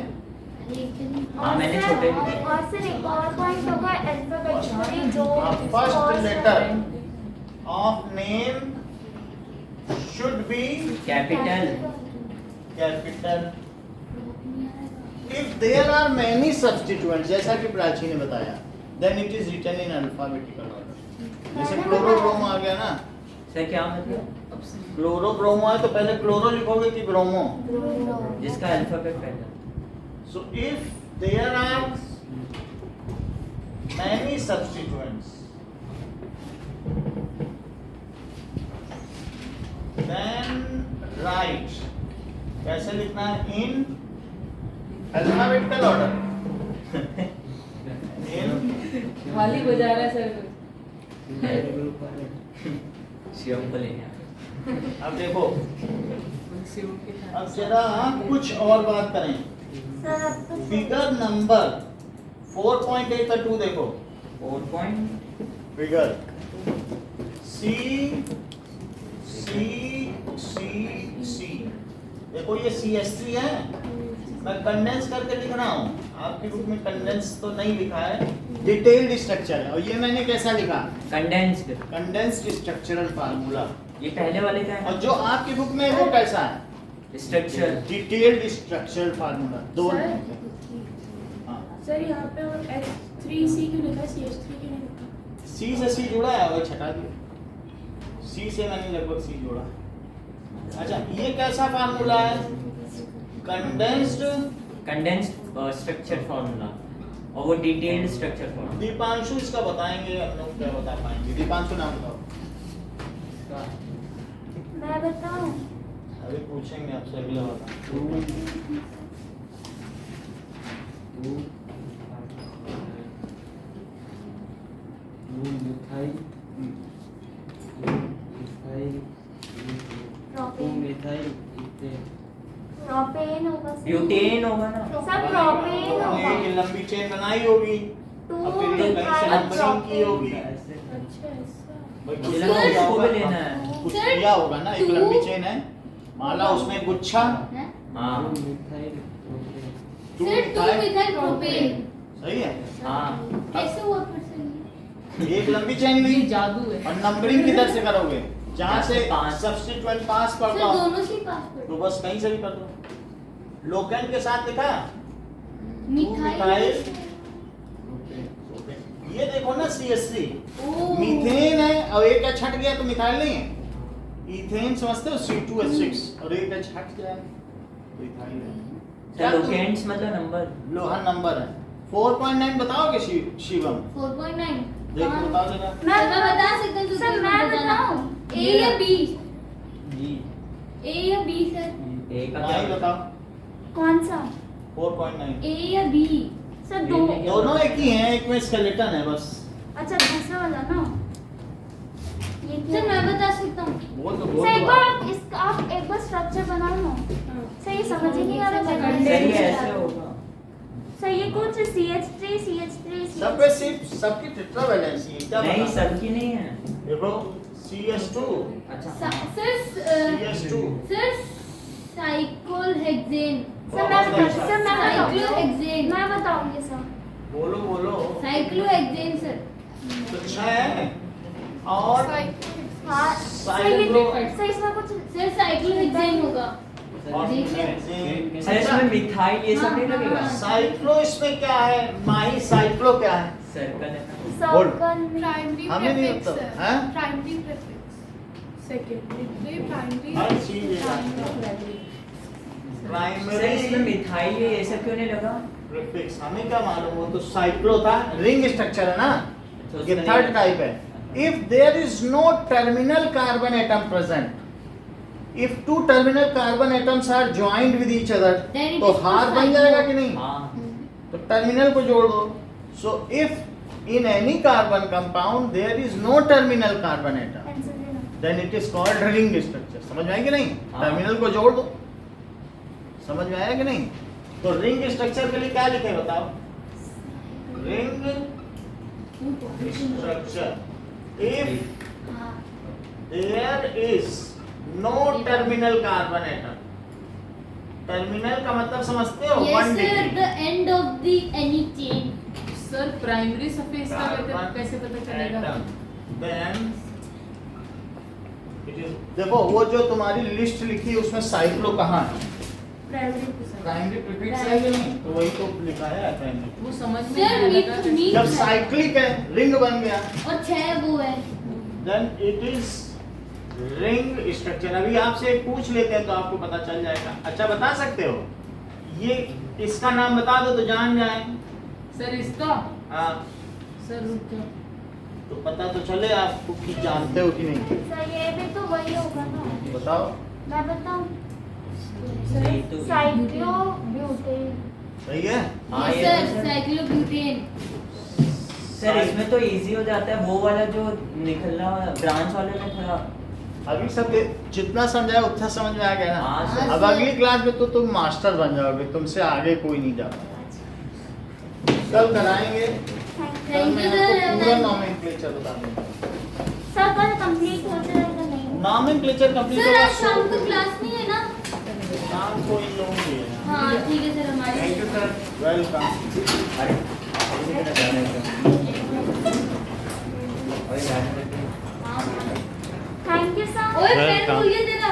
हाँ, मैंने छोटे लिखे। और सर एक और पॉइंट होगा अल्फाबेटिकली जो first letter of name should be capital capital. If there are many substituents, जैसा कि प्राची ने बताया, then it is written in alphabetical order. जैसे क्लोरोब्रोमो आ गया ना, सर क्या मतलब क्लोरोब्रोमो है तो पहले क्लोरो लिखोगे कि ब्रोमो। जिसका अल्फाबेट पहला So if there are many substituents, then write, कैसे लिखना है, in alphabetical order. in खाली बजा रहा है सर शिवम को लेने अब देखो, शिव के साथ अब जरा कुछ और बात करें। सर अब तो फिगर नंबर 4.8 का 2 देखो, 4 पॉइंट फिगर सी सी सी सी, देखो ये CH3 है, मैं कंडेंस करके लिख रहा हूँ, आपकी बुक में कंडेंस तो नहीं लिखा है, डिटेल्ड स्ट्रक्चर है। और ये मैंने कैसा लिखा, कंडेंस्ड, कंडेंस्ड स्ट्रक्चरल फार्मूला। ये पहले वाले का और है जो आपकी बुक में है वो कैसा है, स्ट्रक्चर। डिटेल्ड स्ट्रक्चरल फार्मूला, दो सर? हाँ, सर यहाँ पे और H3C क्यों लिखा है CH3 क्यों नहीं लिखा? सी से सी जुड़ा है, वो छटा दिया, सी से मैंने लगभग सी जोड़ा। अच्छा ये कैसा फार्मूला है, कंडेंस्ड, कंडेंस्ड स्ट्रक्चर फॉर्मूला और वो डिटेल्ड स्ट्रक्चर फॉर्मूला। दीपांशु इसका बताएंगे, हम लोग क्या बता पाएंगे। दीपांशु नाम बताओ, मैं बताऊं अभी पूछेंगे आपसे अगला वाला। प्रोपेन होगा सर। ब्यूटेन होगा ना। सब प्रोपेन होगा। एक लंबी चेन बनाई होगी, टू अब फिर ये कहीं से नंबरिंग की होगी अच्छा ऐसा भाई कुछ मुझे तो लगा किया उसको होगा। भी लेना है। कुछ सर, किया होगा ना, एक टू- लंबी चेन है, माला उसमें गुच्छा, हैं? हाँ two sir two methyl, methyl propane सही है। हाँ कैसे हुआ फिर से ये? एक लंबी चेन ये ली जादू है। और नंबरिंग किधर से करोगे, जहाँ से पांच। सब्स्टिट्यूएंट पास सर पड़ता हो दोनों से पास तो बस कहीं से भी कर दो। लोकेंट के साथ लिखा मिथाइल ये देखो ना CH3 ओ मीथेन है और एक H हट गया तो मिथाइल नहीं है। इथेन समझते हो C2H6 और एक H हट गया तो इथाइल है। क्या तुम- लोकेंट्स मतलब नंबर। लोहा नंबर है। 4.9 बताओगे शिवम? 4.9 देख बता देना। मैं बता सकता हूँ सर, मैं बताऊं? ए या बी जी ए या बी सर ए का हाँ, ही क्या बताओ। कौन सा 4.9 ए या बी सर दो दोनों एक ही हैं, एक में स्केलेटन है बस। अच्छा दूसरा वाला ना ये क्या सर मैं बता सकता हूँ बोल दो सर एक बार आप इसका आप एक बार स्ट्रक्चर बनाओ ना सर ये समझ ही नहीं आ रहा सही सही है, है ऐसे होगा। सर ये कुछ CH3 सब पे सिर्फ सबकी टेट्रा वैलेंसी है, क्या नहीं बता? सबकी नहीं है। देखो CH2 अच्छा CH2 सर साइक्लोहेक्सेन सर मैं साइक्लोहेक्सेन मैं बताऊंगी सर बोलो बोलो साइक्लोहेक्सेन सर तो 6 है और हाँ सर ये सर इसमें कुछ सर साइक्लोहेक्सेन होगा सर इसमें मिथाइल ये सब नहीं हाँ, लगेगा। हाँ। साइक्लो इसमें क्या है, माही साइक्लो क्या है? सर्कल है ना। सर्कल प्राइमरी हमें नहीं प्रीफिक्स होता, हैं? प्राइमरी प्रीफिक्स सेकेंडरी प्राइमरी हर चीज है। सर प्राइमरी इसमें मिथाइल ये सब क्यों नहीं लगा? प्रीफिक्स हमें क्या मालूम, वो तो साइक्लो था, रिंग स्ट्रक्चर है ना, तो ये उसमें थर्ड नहीं- टाइप है। If there is no terminal carbon atom present, if two terminal carbon atoms are joined with each other, Then it तो is हार called बन जाएगा कि नहीं? हाँ तो टर्मिनल को जोड़ दो। So if in any carbon compound there is no terminal carbon atom, then it is called ring structure। समझ में आया कि नहीं? हाँ। टर्मिनल को जोड़ दो। समझ में आया कि नहीं? तो रिंग स्ट्रक्चर के लिए क्या लिखे बताओ? Ring structure if there is no terminal carbon atom, terminal का मतलब समझते हो? Yes One sir, degree। the end of the any chain. Sir primary surface का Carbon कैसे पता चलेगा? atom, then it is, देखो वो जो तुम्हारी लिस्ट लिखी है उसमें साइक्लो कहाँ है? प्राइमरी के साथ प्राइमरी प्रीफिक्स है कि नहीं? तो वही तो लिखा है प्राइमरी। वो समझ में Sir, नहीं मीट लगा। मीट जब साइक्लिक है, रिंग बन गया, और 6 वो है then it is ring structure. अभी आपसे एक पूछ लेते हैं तो आपको पता चल जाएगा। अच्छा बता सकते हो ये इसका नाम बता दो तो जान जाए। सर इसका हाँ सर रुक जाओ। तो पता तो चले आपको कि जानते हो कि नहीं। सर ये भी तो वही होगा ना बताओ। मैं बताऊं यही तो- साइक्लोब्यूटेन सही है। हाँ, Yes ये sir, तो सर- साइक्लोब्यूटेन सर इसमें तो इजी हो जाता है, वो वाला जो निकलना ब्रांच वाले में थोड़ा। अभी सब जितना समझाया उतना समझ में आ गया ना। हाँ हाँ, सर अब अगली क्लास में तो तुम मास्टर बन जाओगे, तुमसे आगे कोई नहीं जा पाएगा। कल कराएंगे। कल थैंक मैं यू आपको पूरा सर नॉमेनक्लेचर बता दूंगा। सर कल कंप्लीट हो जाएगा नहीं नॉमेनक्लेचर कंप्लीट सर होगा आज शाम को क्लास नहीं है ना शाम को इन लोगों की है। हाँ ठीक है सर हमारे थैंक यू सर, वेलकम। अरे अभी मेरा जाना है। अरे जाने दे। हाँ थैंक यू सर ओए पेन Welcome. भूलिए तेरा